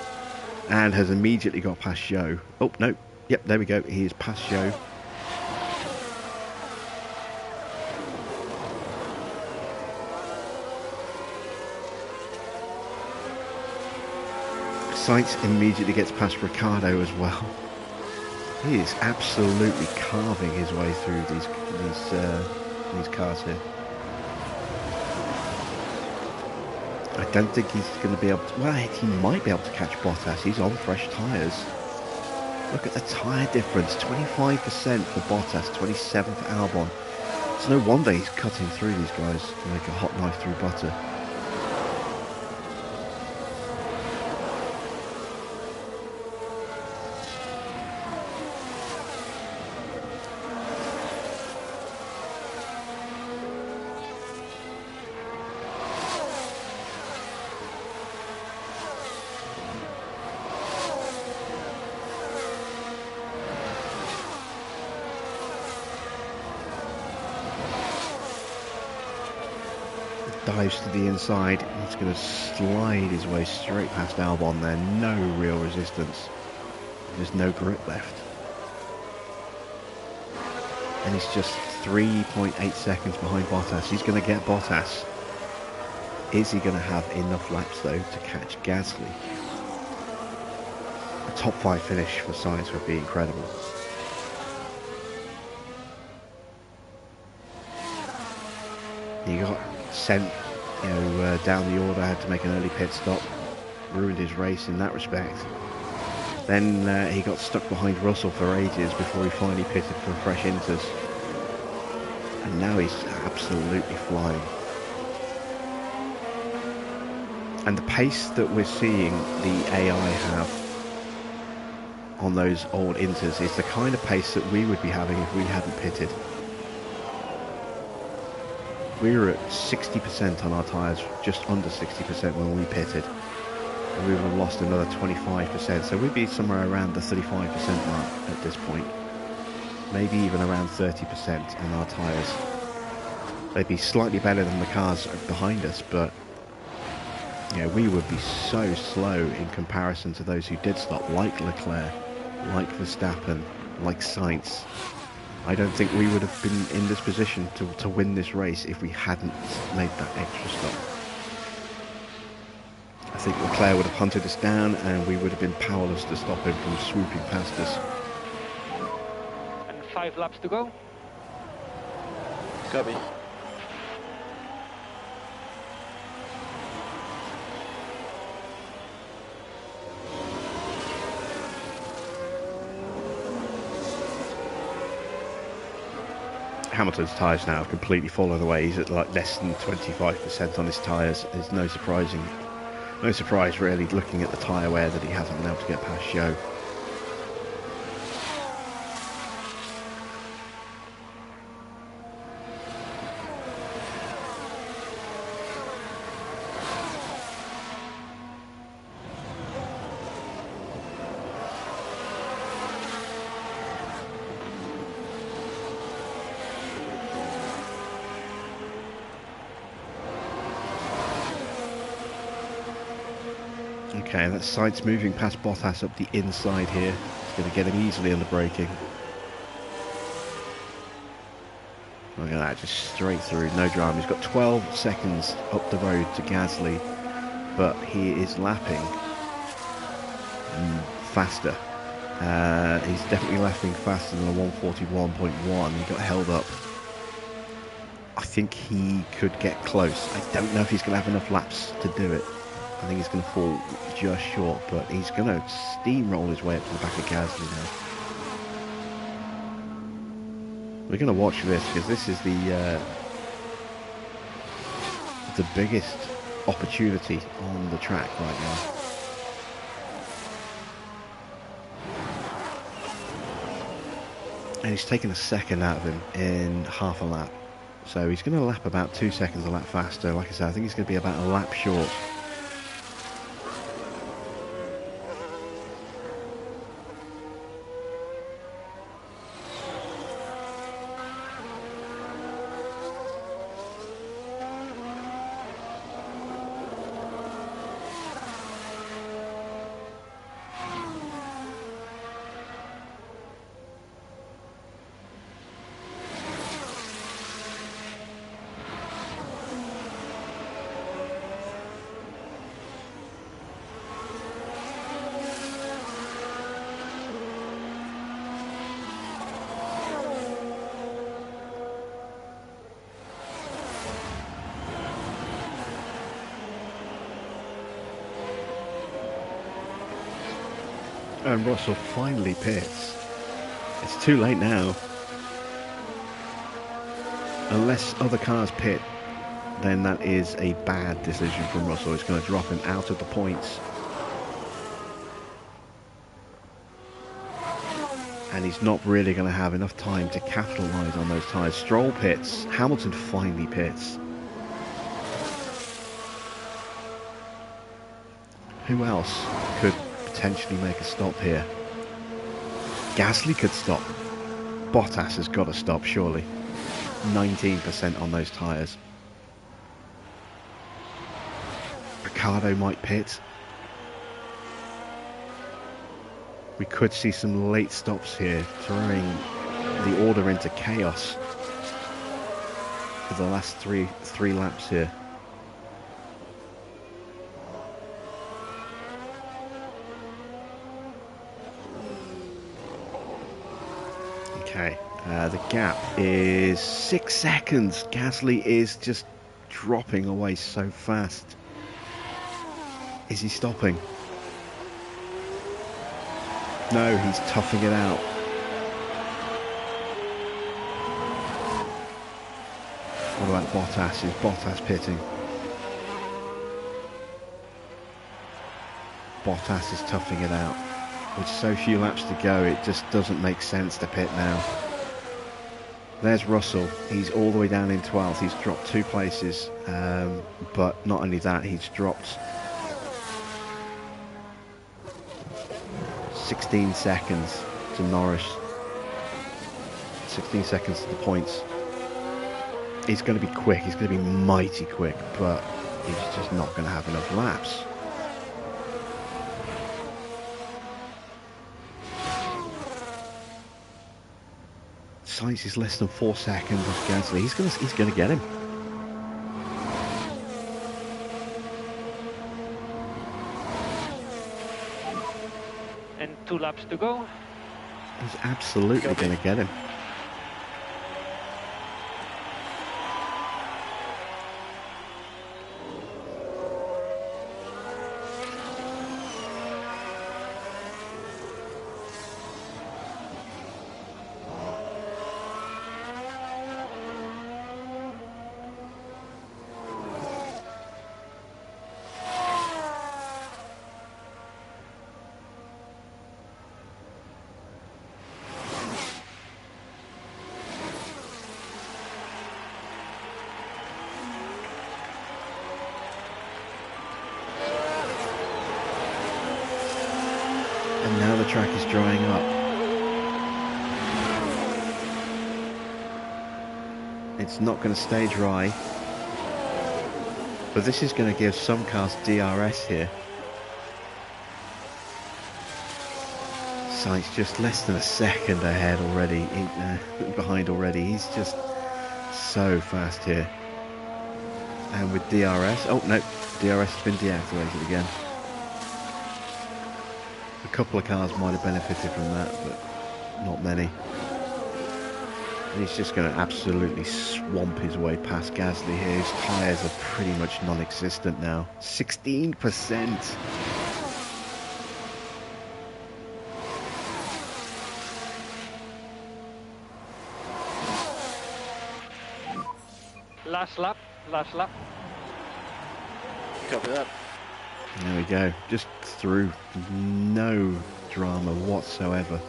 and has immediately got past Zhou. Oh, no. Yep, there we go. He is past Zhou. Sainz immediately gets past Ricciardo as well. He is absolutely carving his way through these cars here. I don't think he's going to be able to... Well, he might be able to catch Bottas. He's on fresh tyres. Look at the tyre difference. 25% for Bottas, 27 for Albon. It's no wonder he's cutting through these guys to make a hot knife through butter. Dives to the inside. He's going to slide his way straight past Albon there. No real resistance. There's no grip left. And he's just 3.8 seconds behind Bottas. He's going to get Bottas. Is he going to have enough laps though to catch Gasly? A top 5 finish for Sainz would be incredible. He got sent, down the order, had to make an early pit stop, ruined his race in that respect. Then he got stuck behind Russell for ages before he finally pitted for fresh inters. And now he's absolutely flying. And the pace that we're seeing the AI have on those old inters is the kind of pace that we would be having if we hadn't pitted. We were at 60% on our tyres, just under 60% when we pitted. And we would have lost another 25%, so we'd be somewhere around the 35% mark at this point. Maybe even around 30% on our tyres. They'd be slightly better than the cars behind us, but we would be so slow in comparison to those who did stop, like Leclerc, like Verstappen, like Sainz. I don't think we would have been in this position to win this race if we hadn't made that extra stop. I think Leclerc would have hunted us down and we would have been powerless to stop him from swooping past us. And 5 laps to go. Copy. Hamilton's tyres now have completely fallen away. He's at like less than 25% on his tyres. There's no surprise really looking at the tyre wear that he hasn't been able to get past Zhou. Okay, that side's moving past Bottas up the inside here. It's going to get him easily under braking. Look at that, just straight through, no drama. He's got 12 seconds up the road to Gasly, but he is lapping faster. He's definitely lapping faster than a 141.1. He got held up. I think he could get close. I don't know if he's going to have enough laps to do it. I think he's going to fall just short, but he's going to steamroll his way up to the back of Gasly now. We're going to watch this because this is the biggest opportunity on the track right now. And he's taken a second out of him in half a lap. So he's going to lap about 2 seconds a lap faster. Like I said, I think he's going to be about a lap short. And Russell finally pits. It's too late now. Unless other cars pit, then that is a bad decision from Russell. It's going to drop him out of the points. And he's not really going to have enough time to capitalise on those tyres. Stroll pits. Hamilton finally pits. Who else could potentially make a stop here? Gasly could stop. Bottas has got to stop, surely. 19% on those tyres. Ricciardo might pit. We could see some late stops here, throwing the order into chaos for the last three laps here. Okay, the gap is 6 seconds. Gasly is just dropping away so fast. Is he stopping? No, he's toughing it out. What about Bottas? Is Bottas pitting? Bottas is toughing it out. With so few laps to go, it just doesn't make sense to pit now. There's Russell. He's all the way down in 12th. He's dropped 2 places. But not only that, he's dropped 16 seconds to Norris. 16 seconds to the points. He's going to be quick. He's going to be mighty quick, but he's just not going to have enough laps. Sainz is less than 4 seconds off Gasly. He's going to get him. And 2 laps to go. He's absolutely going to get him. And now the track is drying up. It's not going to stay dry. But this is going to give some cars DRS here. Sainz just less than a second ahead already, behind already. He's just so fast here. And with DRS, oh no, DRS has been deactivated again. A couple of cars might have benefited from that, but not many. And he's just going to absolutely swamp his way past Gasly here. His tyres are pretty much non-existent now. 16%. Last lap, last lap. Copy that. There we go. Just through. No drama whatsoever.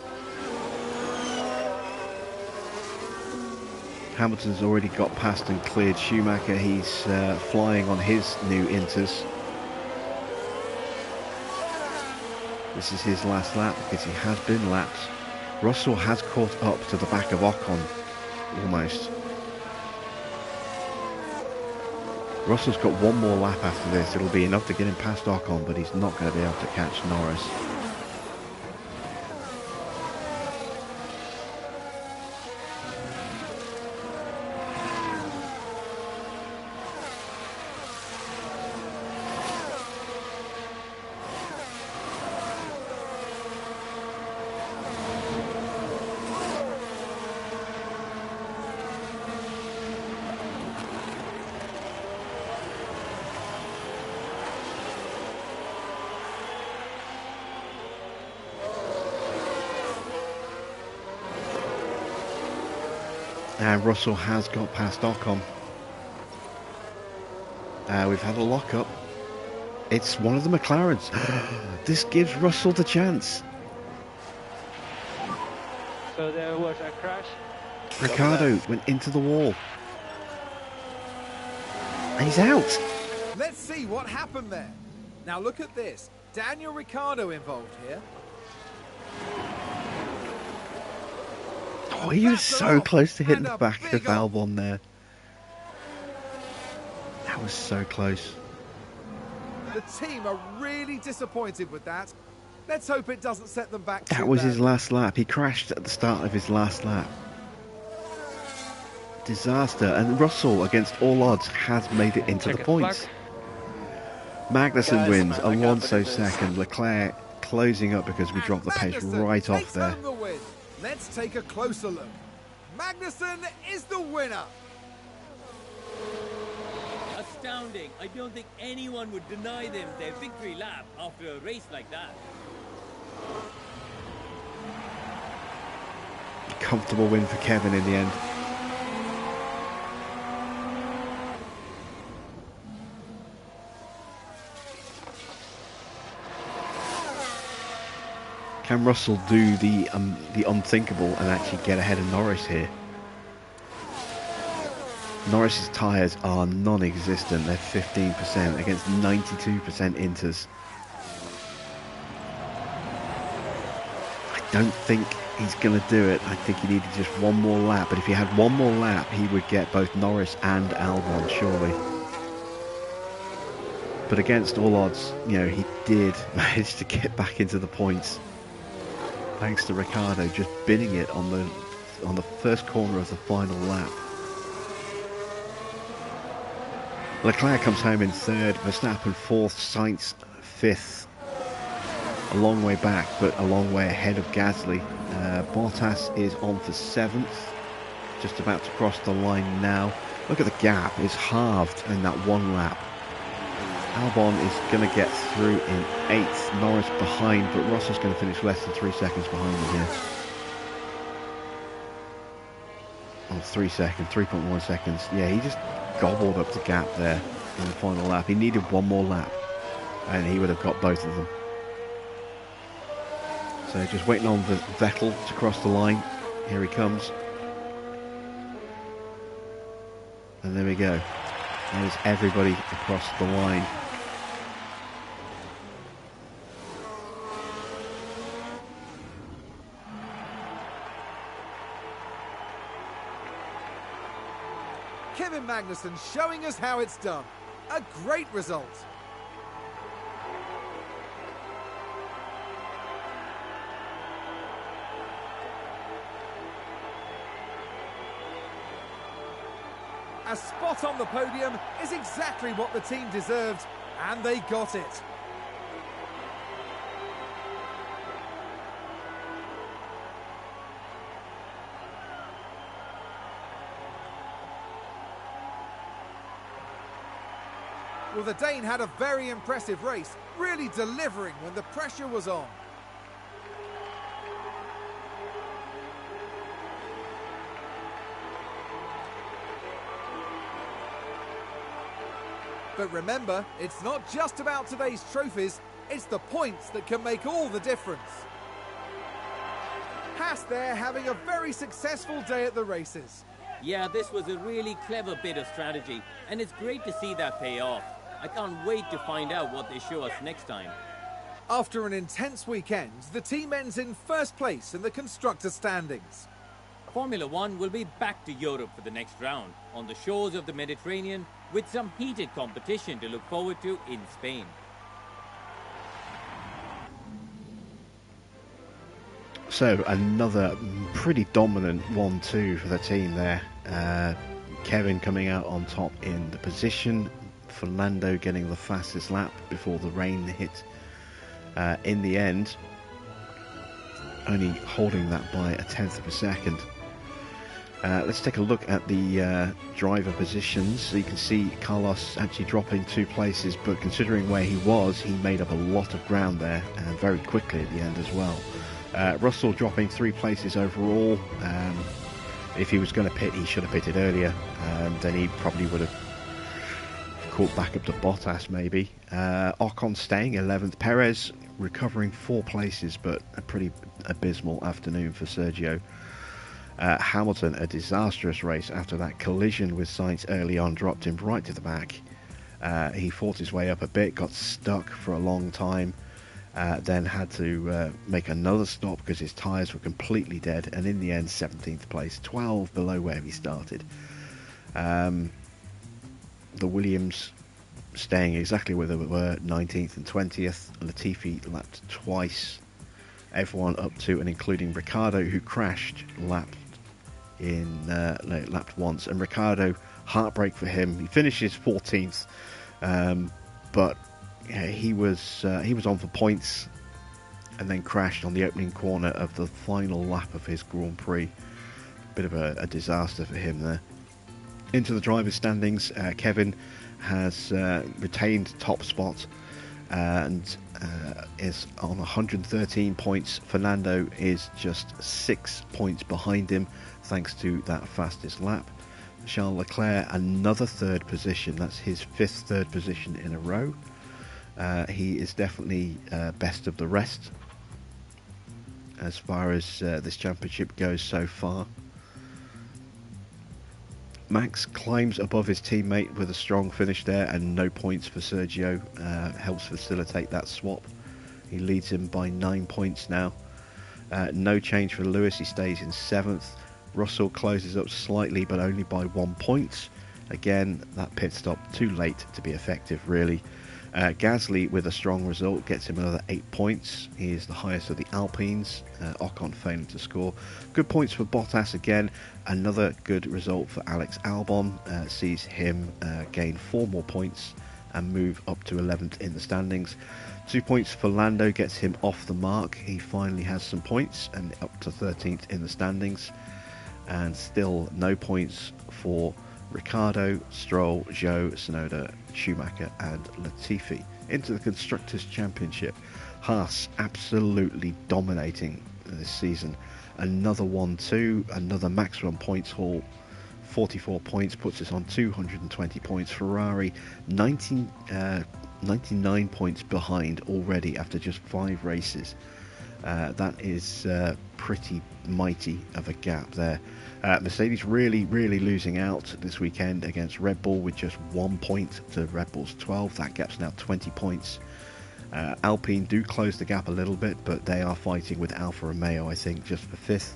Hamilton's already got past and cleared Schumacher. He's flying on his new Inters. This is his last lap because he has been lapped. Russell has caught up to the back of Ocon, almost. Russell's got one more lap after this. It'll be enough to get him past Ocon, but he's not going to be able to catch Norris. And Russell has got past Ocon. We've had a lock-up. It's one of the McLarens. This gives Russell the chance. So there was a crash. Ricciardo went into the wall. And he's out. Let's see what happened there. Now look at this. Daniel Ricciardo involved here. Oh, he was so close to hitting the back of Albon there. That was so close. The team are really disappointed with that. Let's hope it doesn't set them back. That was his last lap. He crashed at the start of his last lap. Disaster. And Russell, against all odds, has made it into the points. Magnussen wins, Alonso second, Leclerc closing up because we dropped the pace right off there. Let's take a closer look. Magnussen is the winner. Astounding. I don't think anyone would deny them their victory lap after a race like that. Comfortable win for Kevin in the end. Can Russell do the unthinkable and actually get ahead of Norris here? Norris's tyres are non-existent. They're 15% against 92% Inters. I don't think he's going to do it. I think he needed just one more lap. But if he had one more lap, he would get both Norris and Albon, surely. But against all odds, you know, he did manage to get back into the points. Thanks to Ricciardo just binning it on the first corner of the final lap. Leclerc comes home in third, Verstappen fourth, Sainz fifth. A long way back, but a long way ahead of Gasly. Bottas is on for seventh, just about to cross the line now. Look at the gap, it's halved in that one lap. Albon is going to get through in 8th, Norris behind, but Russell's going to finish less than 3 seconds behind him here. Oh, 3 seconds, 3.1 seconds. Yeah, he just gobbled up the gap there in the final lap. He needed one more lap, and he would have got both of them. So just waiting on Vettel to cross the line. Here he comes. And there we go. There's everybody across the line. Kevin Magnussen showing us how it's done. A great result. A spot on the podium is exactly what the team deserved, and they got it. Well, the Dane had a very impressive race, really delivering when the pressure was on. But remember, it's not just about today's trophies, it's the points that can make all the difference. HAAS there having a very successful day at the races. Yeah, this was a really clever bit of strategy, and it's great to see that pay off. I can't wait to find out what they show us next time. After an intense weekend, the team ends in first place in the constructors' standings. Formula One will be back to Europe for the next round, on the shores of the Mediterranean, with some heated competition to look forward to in Spain. So another pretty dominant 1-2 for the team there. Kevin coming out on top in the position. Fernando getting the fastest lap before the rain hit in the end. Only holding that by a tenth of a second. Let's take a look at the driver positions. So you can see Carlos actually dropping 2 places, but considering where he was, he made up a lot of ground there, and very quickly at the end as well. Russell dropping 3 places overall. If he was going to pit, he should have pitted earlier, then he probably would have caught back up to Bottas maybe. Ocon staying 11th. Perez recovering 4 places, but a pretty abysmal afternoon for Sergio. Hamilton, a disastrous race after that collision with Sainz early on, dropped him right to the back. He fought his way up a bit, got stuck for a long time, then had to make another stop because his tyres were completely dead, and in the end 17th place, 12 below where he started. The Williams staying exactly where they were, 19th and 20th. Latifi lapped twice. Everyone up to and including Ricciardo, who crashed, lapped once, and Ricciardo, heartbreak for him. He finishes 14th, but yeah, he was on for points and then crashed on the opening corner of the final lap of his Grand Prix. Bit of a disaster for him there. Into the drivers' standings, Kevin has retained top spot and is on 113 points. Fernando is just 6 points behind him, thanks to that fastest lap. Charles Leclerc, another 3rd position. That's his 5th 3rd position in a row. He is definitely best of the rest as far as this championship goes so far. Max climbs above his teammate with a strong finish there, and no points for Sergio. Helps facilitate that swap. He leads him by 9 points now. No change for Lewis, he stays in 7th. Russell closes up slightly, but only by 1 point. Again, that pit stop too late to be effective, really. Gasly with a strong result gets him another 8 points. He is the highest of the Alpines. Ocon failing to score. Good points for Bottas again. Another good result for Alex Albon. Sees him gain 4 more points and move up to 11th in the standings. 2 points for Lando gets him off the mark. He finally has some points and up to 13th in the standings. And still no points for Ricciardo, Stroll, Zhou, Tsunoda, Schumacher and Latifi. Into the Constructors' Championship, HAAS absolutely dominating this season. Another 1-2, another maximum points haul. 44 points puts us on 220 points. Ferrari 99 points behind already after just 5 races. That is pretty mighty of a gap there. Mercedes really losing out this weekend against Red Bull with just 1 point to Red Bull's 12. That gap's now 20 points. Alpine do close the gap a little bit, but they are fighting with Alfa Romeo, I think, just for 5th.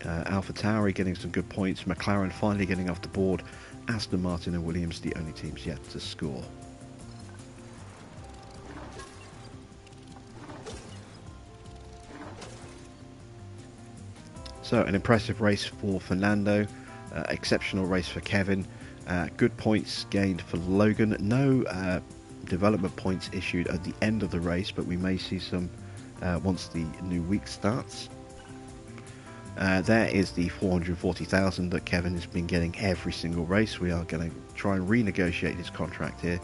AlphaTauri getting some good points. McLaren finally getting off the board. Aston Martin and Williams the only teams yet to score. So an impressive race for Fernando, exceptional race for Kevin, Good points gained for Logan. No development points issued at the end of the race, but we may see some once the new week starts. There is the 440,000 that Kevin has been getting every single race. We are going to try and renegotiate his contract here.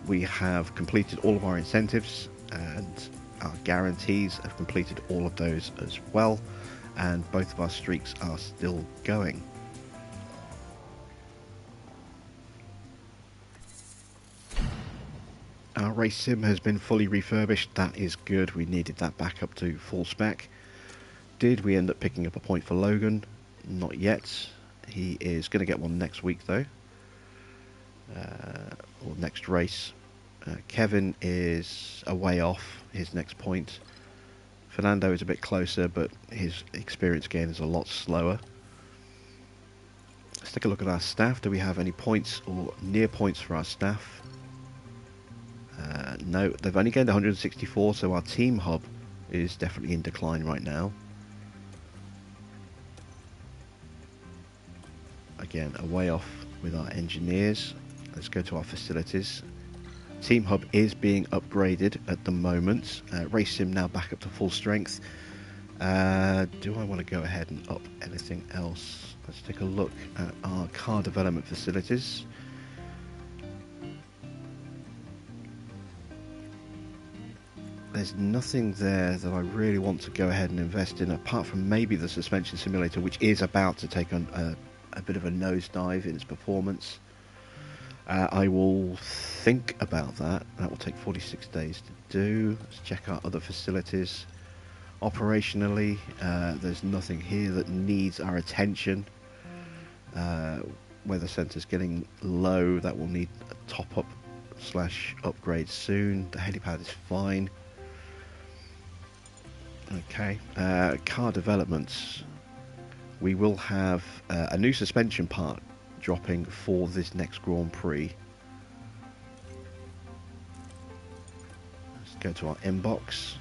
We have completed all of our incentives, and our guarantees have completed all of those as well, and both of our streaks are still going. Our race sim has been fully refurbished. That is good. We needed that back up to full spec. Did we end up picking up a point for Logan? Not yet. He is going to get one next week though, or next race. Kevin is a way off his next point. Fernando is a bit closer, but his experience gain is a lot slower. Let's take a look at our staff. Do we have any points or near points for our staff? No, they've only gained 164, so our team hub is definitely in decline right now. Again, a way off with our engineers. Let's go to our facilities. Team hub is being upgraded at the moment. Race sim now back up to full strength. Do I want to go ahead and up anything else? Let's take a look at our car development facilities. There's nothing there that I really want to go ahead and invest in, apart from maybe the suspension simulator, which is about to take on a bit of a nosedive in its performance. I will think about that. That will take 46 days to do. Let's check our other facilities. Operationally, there's nothing here that needs our attention. Weather centre's getting low. That will need a top-up / upgrade soon. The helipad is fine. Okay, car developments. We will have a new suspension part dropping for this next Grand Prix. Let's go to our inbox.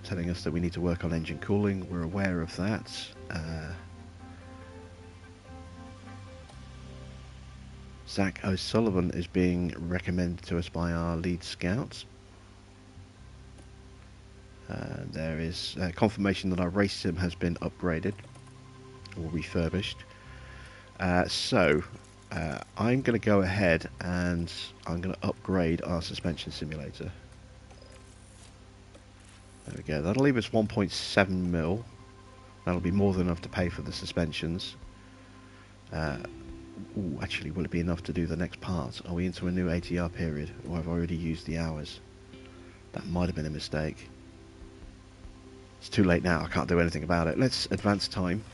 Telling us that we need to work on engine cooling. We're aware of that. Zach O'Sullivan is being recommended to us by our lead scouts. There is confirmation that our race sim has been upgraded or refurbished. So I'm going to go ahead and I'm going to upgrade our suspension simulator. There we go. That'll leave us 1.7 mil. That'll be more than enough to pay for the suspensions. Ooh, actually, will it be enough to do the next part? Are we into a new ATR period, or have I already used the hours? That might have been a mistake. It's too late now. I can't do anything about it. Let's advance time.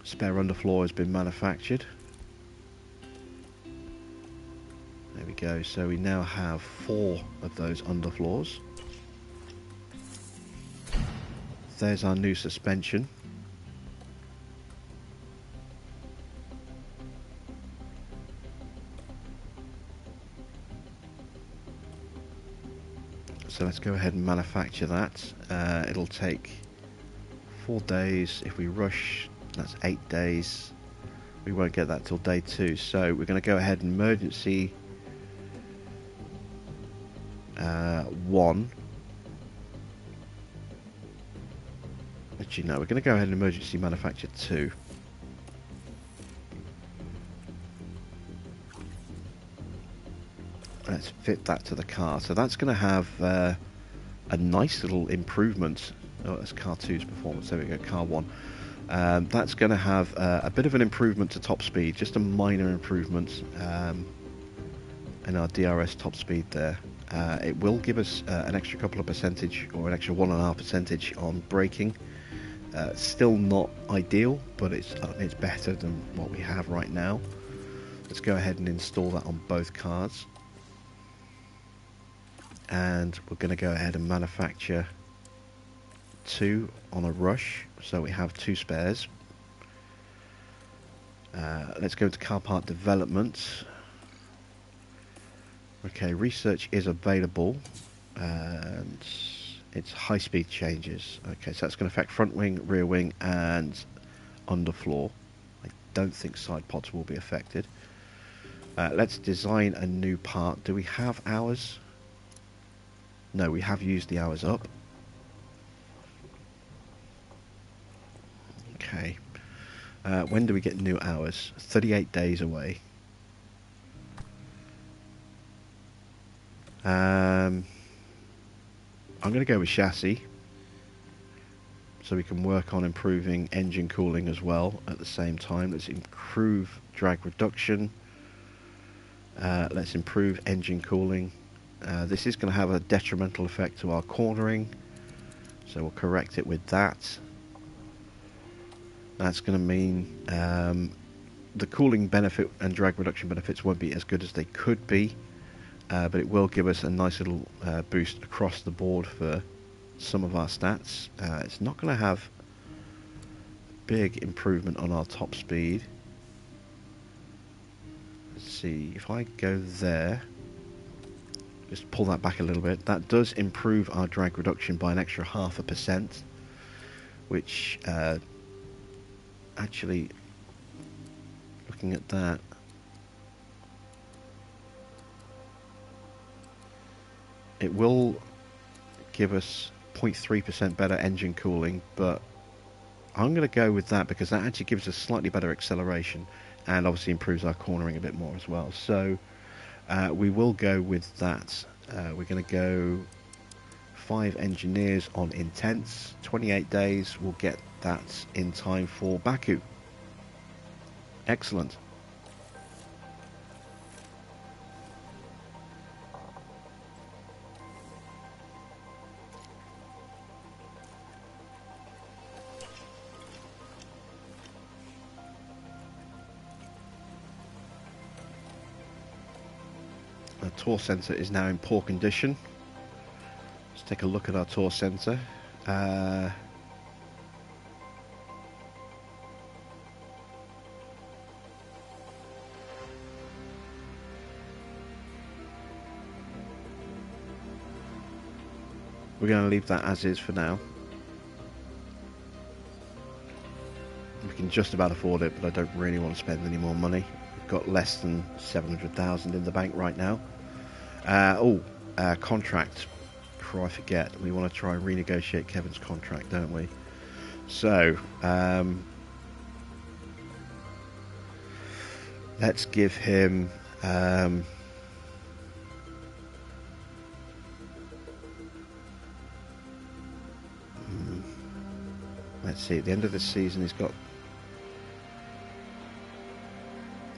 Spare underfloor has been manufactured. There we go. So we now have 4 of those underfloors. There's our new suspension. So let's go ahead and manufacture that. It'll take 4 days. If we rush, that's 8 days. We won't get that till day 2. So we're going to go ahead and emergency 1. Actually, no, we're going to go ahead and emergency manufacture 2. Let's fit that to the car. So that's going to have a nice little improvement. Oh, that's car 2's performance. There we go, car 1. That's going to have a bit of an improvement to top speed, just a minor improvement in our DRS top speed there. It will give us an extra couple of percentage, or an extra 1.5% on braking. Still not ideal, but it's better than what we have right now. Let's go ahead and install that on both cars. And we're going to go ahead and manufacture 2 on a rush, so we have 2 spares. Let's go to car part development. Okay, research is available. and it's high speed changes. Okay, so that's going to affect front wing, rear wing, and underfloor. I don't think side pods will be affected. Let's design a new part. Do we have hours? No, we have used the hours up. Okay. When do we get new hours? 38 days away. I'm going to go with chassis, so we can work on improving engine cooling as well at the same time. Let's improve drag reduction. Let's improve engine cooling. This is going to have a detrimental effect to our cornering, so we'll correct it with that. That's going to mean the cooling benefit and drag reduction benefits won't be as good as they could be, but it will give us a nice little boost across the board for some of our stats. It's not going to have big improvement on our top speed. Let's see, if I go there, just pull that back a little bit, that does improve our drag reduction by an extra 0.5%, which actually, looking at that, it will give us 0.3% better engine cooling, but I'm going to go with that because that actually gives us slightly better acceleration and obviously improves our cornering a bit more as well. So we will go with that. We're going to go 5 engineers on intense, 28 days. We'll get that in time for Baku. Excellent. Our torque sensor is now in poor condition. Let's take a look at our torque sensor. We're going to leave that as is for now. We can just about afford it, but I don't really want to spend any more money. We've got less than 700,000 in the bank right now. Contract. Before I forget, we want to try and renegotiate Kevin's contract, don't we? So, let's give him... let's see, at the end of the season he's got...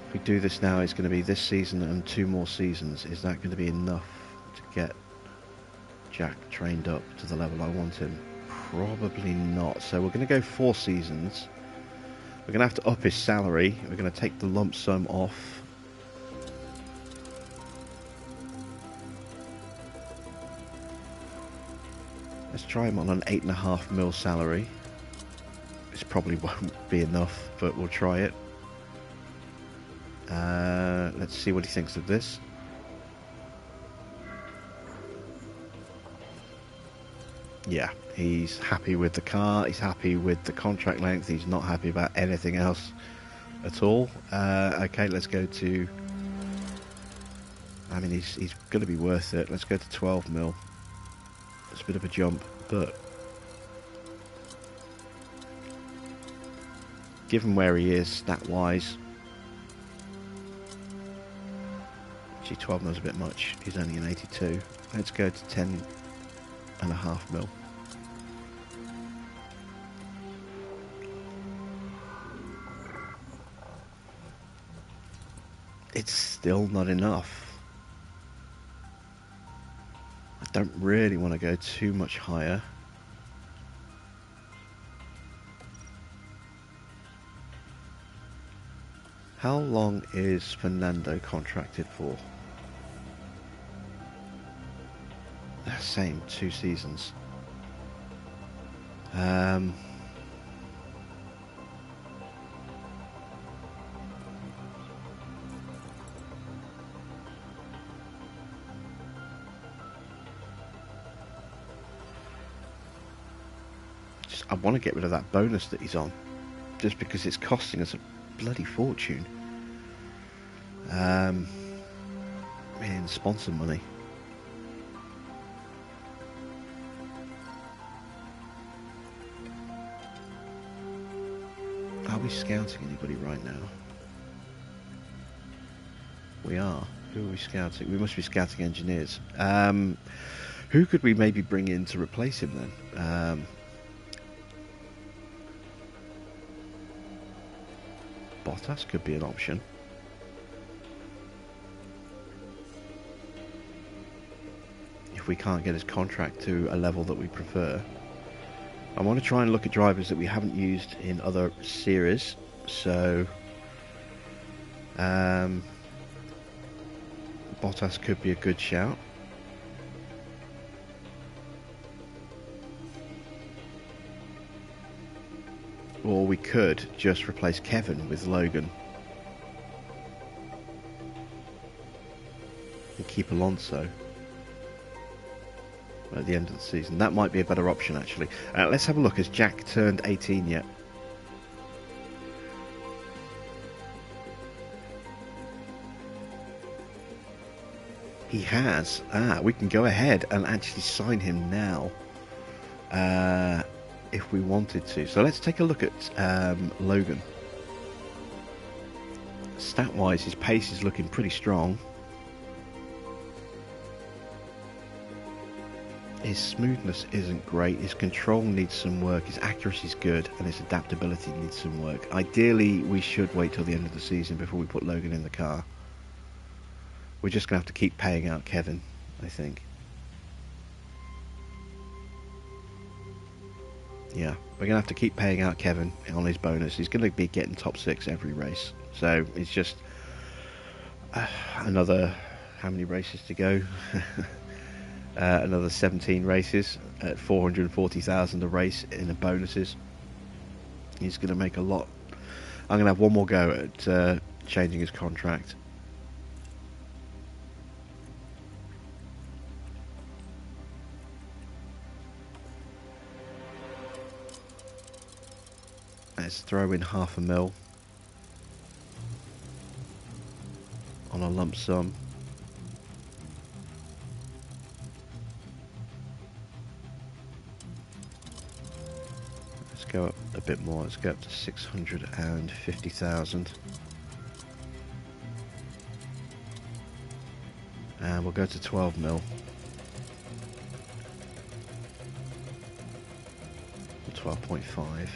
If we do this now, it's going to be this season and 2 more seasons. Is that going to be enough to get Jack trained up to the level I want him? Probably not. So we're going to go 4 seasons. We're going to have to up his salary. We're going to take the lump sum off. Let's try him on an 8.5 mil salary. This probably won't be enough, but we'll try it. Let's see what he thinks of this. Yeah, he's happy with the car, he's happy with the contract length, he's not happy about anything else at all. Okay, let's go to... I mean, he's going to be worth it. Let's go to 12 mil. It's a bit of a jump, but... given where he is, stat-wise... Actually, 12 mil's a bit much. He's only an 82. Let's go to 10.5 mil. It's still not enough. I don't really want to go too much higher. How long is Fernando contracted for? Same, 2 seasons. I want to get rid of that bonus that he's on, just because it's costing us a bloody fortune in sponsor money. Are we scouting anybody right now? We are. Who are we scouting? We must be scouting engineers. Who could we maybe bring in to replace him then? Bottas could be an option. If we can't get his contract to a level that we prefer. I want to try and look at drivers that we haven't used in other series. So Bottas could be a good shout. Or we could just replace Kevin with Logan and keep Alonso at the end of the season. That might be a better option, actually. Let's have a look. Has Jack turned 18 yet? He has. We can go ahead and actually sign him now if we wanted to. So let's take a look at Logan. Stat-wise, his pace is looking pretty strong. His smoothness isn't great, his control needs some work, his accuracy is good, and his adaptability needs some work. Ideally, we should wait till the end of the season before we put Logan in the car. We're just going to have to keep paying out Kevin, I think. Yeah, we're going to have to keep paying out Kevin on his bonus. He's going to be getting top 6 every race. So it's just another, how many races to go? Another 17 races at 440,000 a race in the bonuses. He's going to make a lot. I'm going to have one more go at changing his contract. Let's throw in $500,000 on a lump sum. Go up a bit more. Let's go up to 650,000, and we'll go to 12 mil, 12.5.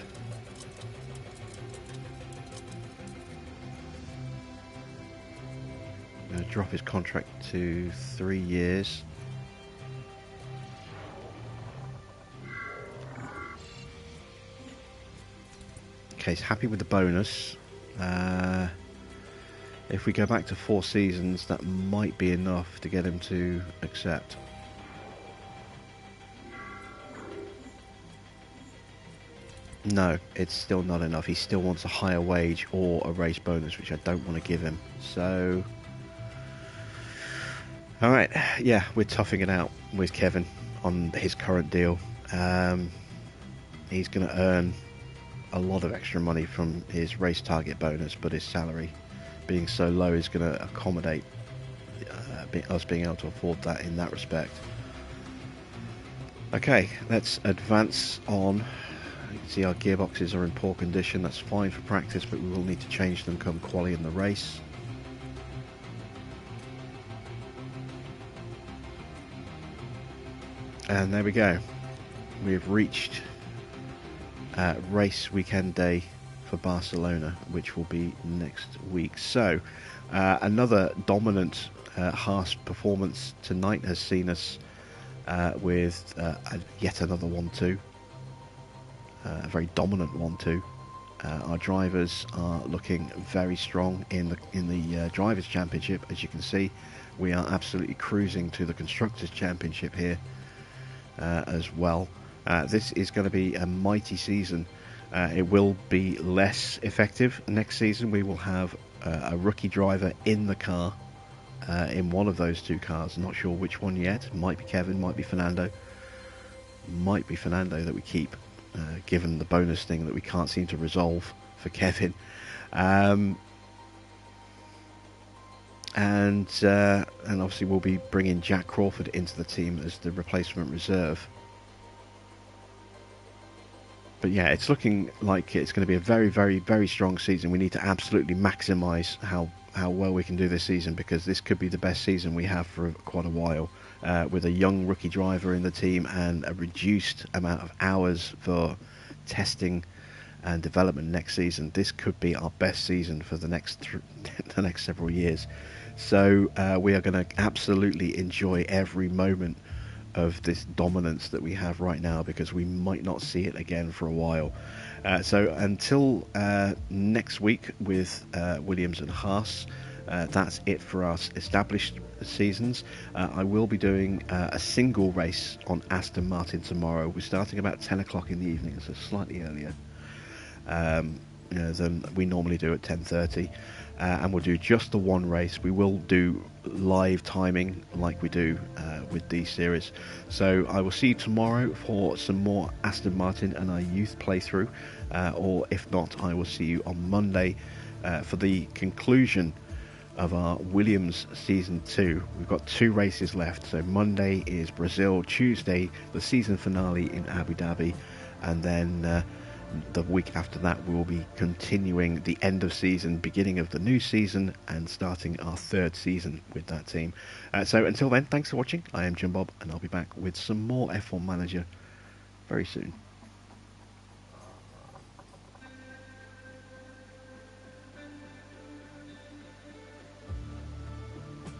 I'm going to drop his contract to 3 years. Okay, he's happy with the bonus. If we go back to 4 seasons, that might be enough to get him to accept. No, it's still not enough. He still wants a higher wage or a race bonus, which I don't want to give him. So, alright, yeah, we're toughing it out with Kevin on his current deal. He's going to earn a lot of extra money from his race target bonus, but his salary being so low is going to accommodate us being able to afford that in that respect. Okay, let's advance on. You can see our gearboxes are in poor condition. That's fine for practice, but we will need to change them come quali in the race. And there we go. We've reached race weekend day for Barcelona, which will be next week. So another dominant HAAS performance tonight has seen us with yet another 1-2, a very dominant 1-2. Our drivers are looking very strong in the Drivers' Championship. As you can see, we are absolutely cruising to the Constructors' Championship here as well. This is going to be a mighty season. It will be less effective next season. We will have a rookie driver in the car, in one of those 2 cars. Not sure which one yet. Might be Kevin, might be Fernando. Might be Fernando that we keep. given the bonus thing that we can't seem to resolve for Kevin. And obviously we'll be bringing Jack Crawford into the team as the replacement reserve. But yeah, it's looking like it's going to be a very, very, very strong season. We need to absolutely maximise how well we can do this season, because this could be the best season we have for quite a while, with a young rookie driver in the team and a reduced amount of hours for testing and development next season. This could be our best season for the next the next several years. So we are going to absolutely enjoy every moment of this dominance that we have right now, because we might not see it again for a while. So until next week with Williams and Haas, that's it for us established seasons. I will be doing a single race on Aston Martin tomorrow. We're starting about 10 o'clock in the evening, so slightly earlier than we normally do at 10:30. And we'll do just the one race. We will do live timing like we do with these series. So I will see you tomorrow for some more Aston Martin and our youth playthrough, or if not, I will see you on Monday for the conclusion of our Williams Season 2. We've got 2 races left. So Monday is Brazil, Tuesday the season finale in Abu Dhabi, and then the week after that we will be continuing the end of season, beginning of the new season, and starting our 3rd season with that team. So until then, thanks for watching. I am Jim Bob, and I'll be back with some more F1 Manager very soon.